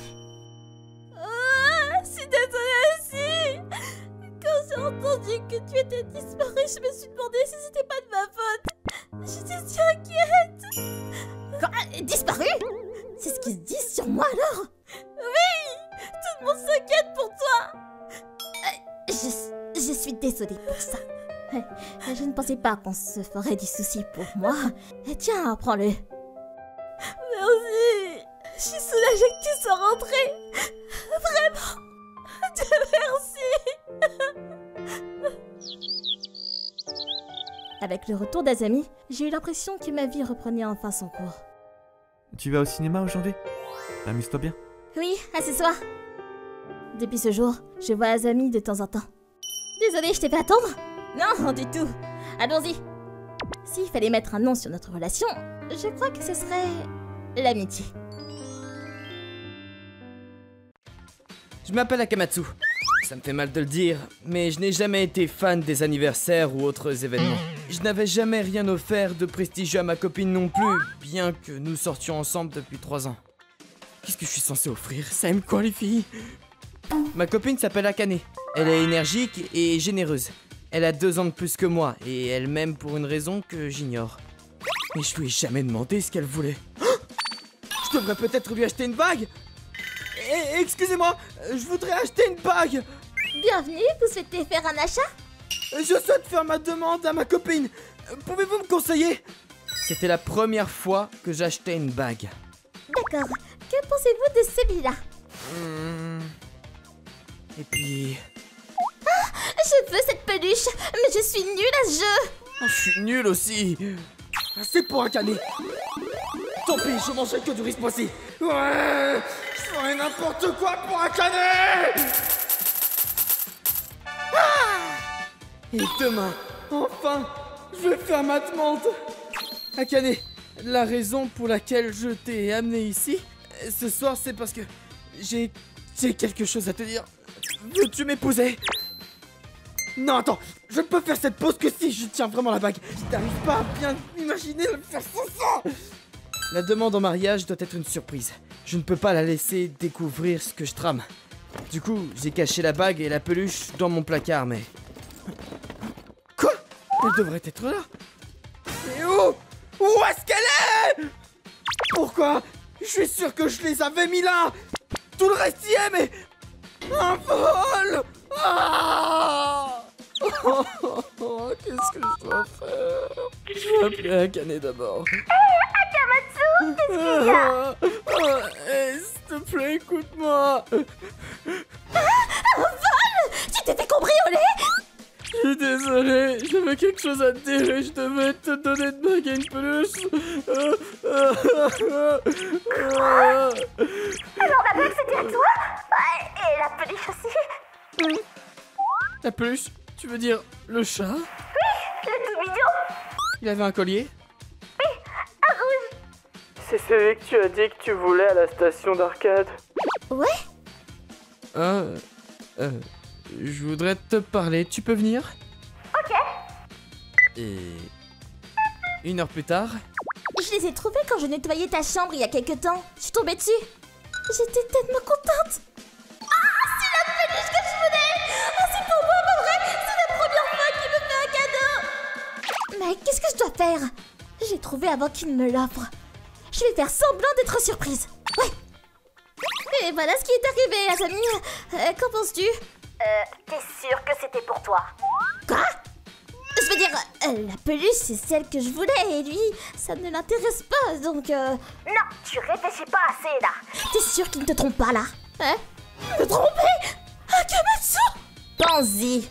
Je suis désolée aussi. Quand j'ai entendu que tu étais disparu, je me suis demandé si c'était pas de ma faute. J'étais si inquiète. Quoi? Disparu? C'est ce qu'ils se disent sur moi alors? Oui! Tout le monde s'inquiète pour toi! Je suis désolée pour ça. Je ne pensais pas qu'on se ferait des soucis pour moi. Tiens, prends-le. Merci! Je suis soulagée que tu sois rentrée! Vraiment! Merci! Avec le retour d'Azami, j'ai eu l'impression que ma vie reprenait enfin son cours. Tu vas au cinéma aujourd'hui? Amuse-toi bien. Oui, à ce soir. Depuis ce jour, je vois Azami de temps en temps. Désolée, je t'ai fait attendre? Non, du tout. Allons-y. S'il fallait mettre un nom sur notre relation, je crois que ce serait l'amitié. Je m'appelle Akamatsu. Ça me fait mal de le dire, mais je n'ai jamais été fan des anniversaires ou autres événements. Je n'avais jamais rien offert de prestigieux à ma copine non plus, bien que nous sortions ensemble depuis 3 ans. Qu'est-ce que je suis censé offrir? Ça aime quoi les filles? Ma copine s'appelle Akane. Elle est énergique et généreuse. Elle a 2 ans de plus que moi, et elle m'aime pour une raison que j'ignore. Mais je lui ai jamais demandé ce qu'elle voulait. Je devrais peut-être lui acheter une bague. Excusez-moi, je voudrais acheter une bague. Bienvenue, vous souhaitez faire un achat? Je souhaite faire ma demande à ma copine. Pouvez-vous me conseiller? C'était la première fois que j'achetais une bague. D'accord. Que pensez-vous de celui-là? Et puis... Je veux cette peluche, mais je suis nulle à ce jeu. Je suis nul aussi. C'est pour Akane. Tant pis, je mangerai que du riz poissy. Ouais, je ferai n'importe quoi pour Akane. Et demain, enfin, je vais faire ma demande. Akane, la raison pour laquelle je t'ai amené ici ce soir, c'est parce que j'ai quelque chose à te dire. Veux-tu m'épouser? Non, attends, je ne peux faire cette pause que si je tiens vraiment la bague. Je n'arrive pas à bien imaginer le faire sans ça. La demande en mariage doit être une surprise. Je ne peux pas la laisser découvrir ce que je trame. Du coup, j'ai caché la bague et la peluche dans mon placard, mais... Quoi? Elle devrait être là. Mais où est-ce qu'elle est? Pourquoi? Je suis sûr que je les avais mis là. Tout le reste y est, mais... Un vol! Ah! Qu'est-ce que je dois faire? Je vais appeler Akane d'abord. Akamatsu, qu'est-ce qu'il y a? S'il te plaît, écoute-moi. Un vol? Tu t'es fait cambrioler? Je suis désolé, j'avais quelque chose à te dire et je devais te donner de bague et une peluche. Alors la bague c'était à toi? Et la peluche aussi? La peluche? Tu veux dire le chat? Oui, le tout mignon. Il avait un collier? Oui, un rouge. C'est celui que tu as dit que tu voulais à la station d'arcade. Ouais? Je voudrais te parler, tu peux venir? Ok. Et... 1 heure plus tard? Je les ai trouvés quand je nettoyais ta chambre il y a quelques temps. Je suis tombée dessus. J'étais tellement contente. Ah, c'est la peluche que je voulais. Ah, c'est pour moi, pas vrai? C'est la première fois qu'il me fait un cadeau. Mais qu'est-ce que je dois faire? J'ai trouvé avant qu'il me l'offre. Je vais faire semblant d'être surprise. Ouais. Et voilà ce qui est arrivé, Asami. Qu'en penses-tu? T'es sûr que c'était pour toi? Quoi? Je veux dire, la peluche, c'est celle que je voulais, et lui, ça ne l'intéresse pas, donc Non, tu réfléchis pas assez, là. T'es sûr qu'il ne te trompe pas, là? Hein? Me tromper? Akamatsu? Pense-y.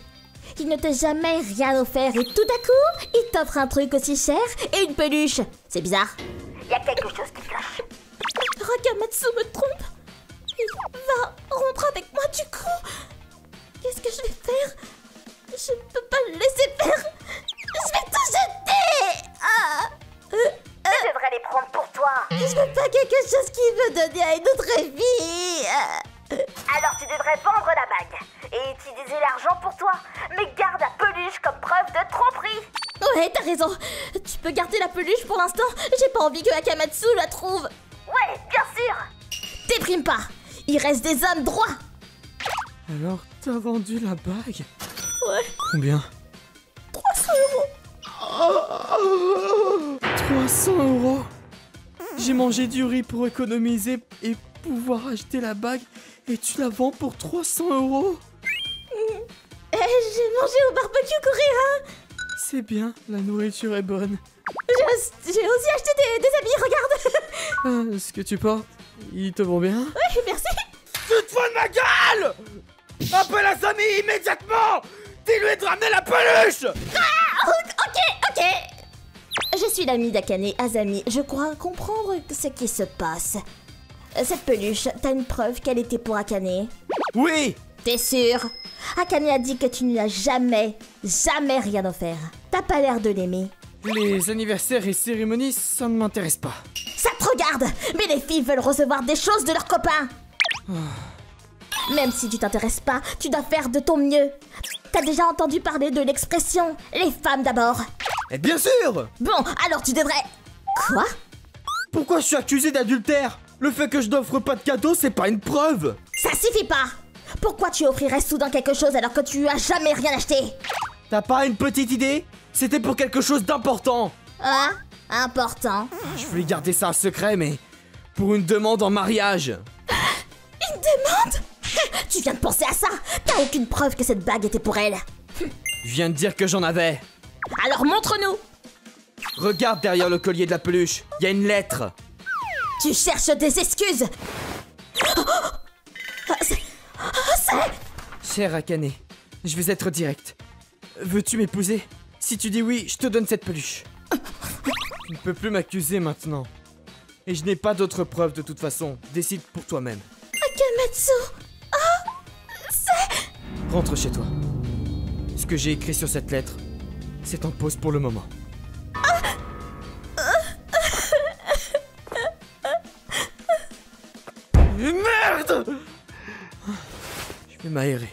Il ne t'a jamais rien offert, et tout à coup, il t'offre un truc aussi cher et une peluche. C'est bizarre. Il y a quelque chose qui cloche. Akamatsu me trompe. Il va rompre avec moi, du coup. Qu'est-ce que je vais faire? Je ne peux pas le laisser faire. Je vais tout jeter. Tu devrais les prendre pour toi. Je veux pas quelque chose qui veut donner à une autre fille. Alors tu devrais vendre la bague et utiliser l'argent pour toi. Mais garde la peluche comme preuve de tromperie. Ouais, t'as raison. Tu peux garder la peluche pour l'instant. J'ai pas envie que Akamatsu la trouve. Ouais, bien sûr. Déprime pas. Il reste des hommes droits. Alors, t'as vendu la bague? Ouais. Combien? 300 €. 300 €. J'ai mangé du riz pour économiser et pouvoir acheter la bague et tu la vends pour 300 €. J'ai mangé au barbecue coréen. C'est bien, la nourriture est bonne. J'ai aussi acheté des habits, regarde. Ce que tu portes, ils te vont bien? Oui, merci. Tu te fous de ma gueule! Appelle Asami immédiatement! Dis-lui de ramener la peluche! Ok. Je suis l'ami d'Akane, Asami. Je crois comprendre ce qui se passe. Cette peluche, t'as une preuve qu'elle était pour Akane? Oui! T'es sûr? Akane a dit que tu ne lui as jamais rien offert. T'as pas l'air de l'aimer. Les anniversaires et cérémonies, ça ne m'intéresse pas. Ça te regarde! Mais les filles veulent recevoir des choses de leurs copains! Même si tu t'intéresses pas, tu dois faire de ton mieux. T'as déjà entendu parler de l'expression « les femmes d'abord ». Eh bien sûr! Bon, alors tu devrais... Quoi? Pourquoi je suis accusé d'adultère? Le fait que je n'offre pas de cadeau, c'est pas une preuve! Ça suffit pas! Pourquoi tu offrirais soudain quelque chose alors que tu as jamais rien acheté? T'as pas une petite idée? C'était pour quelque chose d'important! Hein? Important? Je voulais garder ça un secret, mais... pour une demande en mariage! Une demande? Tu viens de penser à ça? T'as aucune preuve que cette bague était pour elle. Je viens de dire que j'en avais! Alors montre-nous! Regarde derrière le collier de la peluche, il y a une lettre! Tu cherches des excuses! C'est... Cher Akane, je vais être direct. Veux-tu m'épouser? Si tu dis oui, je te donne cette peluche. Tu ne peux plus m'accuser maintenant. Et je n'ai pas d'autres preuves de toute façon. Décide pour toi-même. Akamatsu! Rentre chez toi. Ce que j'ai écrit sur cette lettre, c'est en pause pour le moment. Merde! Je vais m'aérer.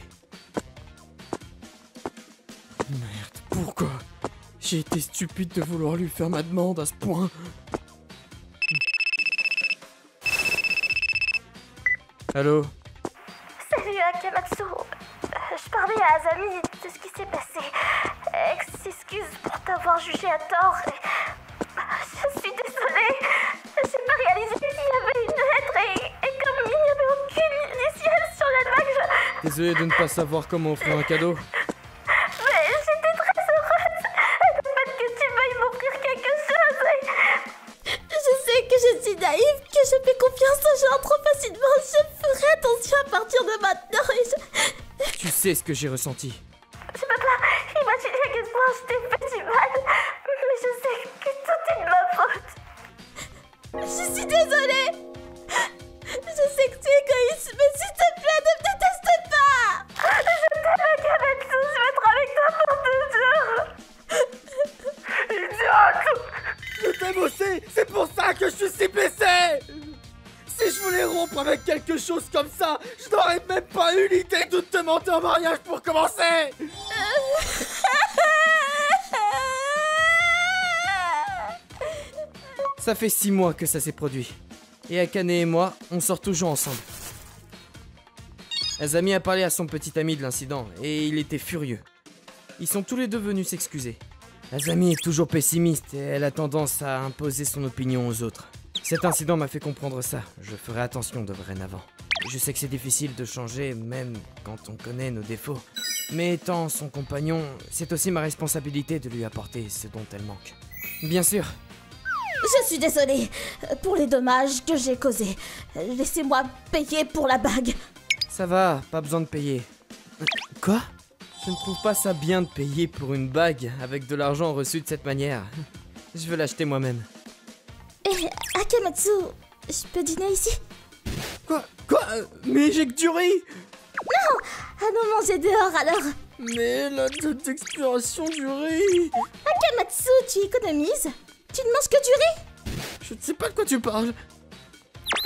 Merde, pourquoi? J'ai été stupide de vouloir lui faire ma demande à ce point. Allô? Salut Akamatsu. Je parlais à Azami de ce qui s'est passé. Elle s'excuse pour t'avoir jugé à tort. Je suis désolée. J'ai pas réalisé qu'il y avait une lettre et comme il n'y avait aucune initiale sur la bague, Désolé de ne pas savoir comment offrir un cadeau. Mais j'étais très heureuse du fait que tu veuilles m'offrir quelque chose. Je sais que je suis naïve, que je fais confiance aux gens trop facilement. Je ferai attention à partir de maintenant et Tu sais ce que j'ai ressenti. je peux pas imaginer à quel point je t'ai fait du mal. Mais je sais que tout est de ma faute. Je suis désolée. Je sais que tu es égoïste, mais s'il te plaît, ne me déteste pas. Je t'aime, Akamatsu. Je vais être avec toi pour 2 jours. Idiote! Je t'aime aussi. C'est pour ça que je suis si blessé. Si je voulais rompre avec quelque chose comme ça, je n'aurais même pas eu l'idée de te demander en mariage pour commencer. Ça fait 6 mois que ça s'est produit. Et Akane et moi, on sort toujours ensemble. Azami a parlé à son petit ami de l'incident, et il était furieux. Ils sont tous les deux venus s'excuser. Azami est toujours pessimiste, et elle a tendance à imposer son opinion aux autres. Cet incident m'a fait comprendre ça. Je ferai attention dorénavant. Je sais que c'est difficile de changer, même quand on connaît nos défauts. Mais étant son compagnon, c'est aussi ma responsabilité de lui apporter ce dont elle manque. Bien sûr. Je suis désolée pour les dommages que j'ai causés. Laissez-moi payer pour la bague. Ça va, pas besoin de payer. Quoi? Je ne trouve pas ça bien de payer pour une bague avec de l'argent reçu de cette manière. Je veux l'acheter moi-même. Et Akamatsu, je peux dîner ici? Quoi? Mais j'ai que du riz! Allons manger dehors alors. Mais la date d'expiration du riz! Akamatsu, tu économises? Tu ne manges que du riz? Je ne sais pas de quoi tu parles.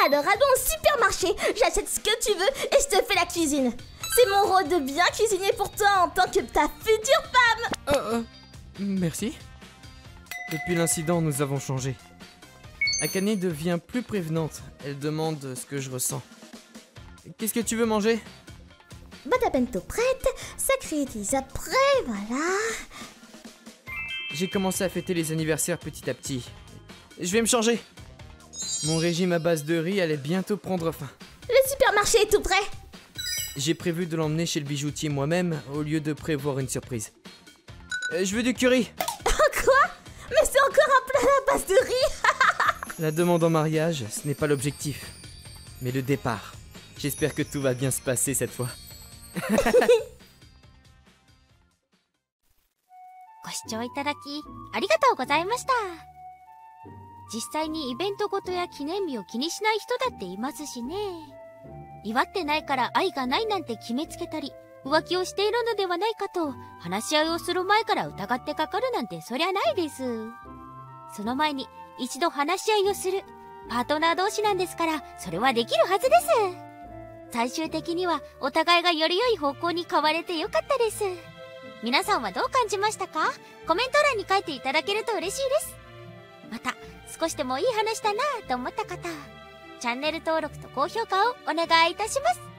Alors allons au supermarché, j'achète ce que tu veux et je te fais la cuisine. C'est mon rôle de bien cuisiner pour toi en tant que ta future femme. Merci. Depuis l'incident, nous avons changé. Akane devient plus prévenante. Elle demande ce que je ressens. Qu'est-ce que tu veux manger? Bada bento prête, sacré après, voilà. J'ai commencé à fêter les anniversaires petit à petit. Je vais me changer. Mon régime à base de riz allait bientôt prendre fin. Le supermarché est tout prêt. J'ai prévu de l'emmener chez le bijoutier moi-même au lieu de prévoir une surprise. Je veux du curry. Quoi? Mais c'est encore un plat à base de riz. La demande en mariage, ce n'est pas l'objectif, mais le départ. J'espère que tout va bien se passer cette fois. ご視聴いただきありがとうございました。実際にイベントごとや記念日を気にしない人だっていますしね。祝ってないから愛がないなんて決めつけたり、浮気をしているのではないかと話し合いをする前から疑ってかかるなんてそりゃないです。その前に一度話し合いをするパートナー同士なんですから、それはできるはずです。最終的にはお互いがより良い方向に変われてよかったです。皆さんはどう感じましたか？コメント欄に書いていただけると嬉しいです。また少しでもいい話だなぁと思った方、チャンネル登録と高評価をお願いいたします。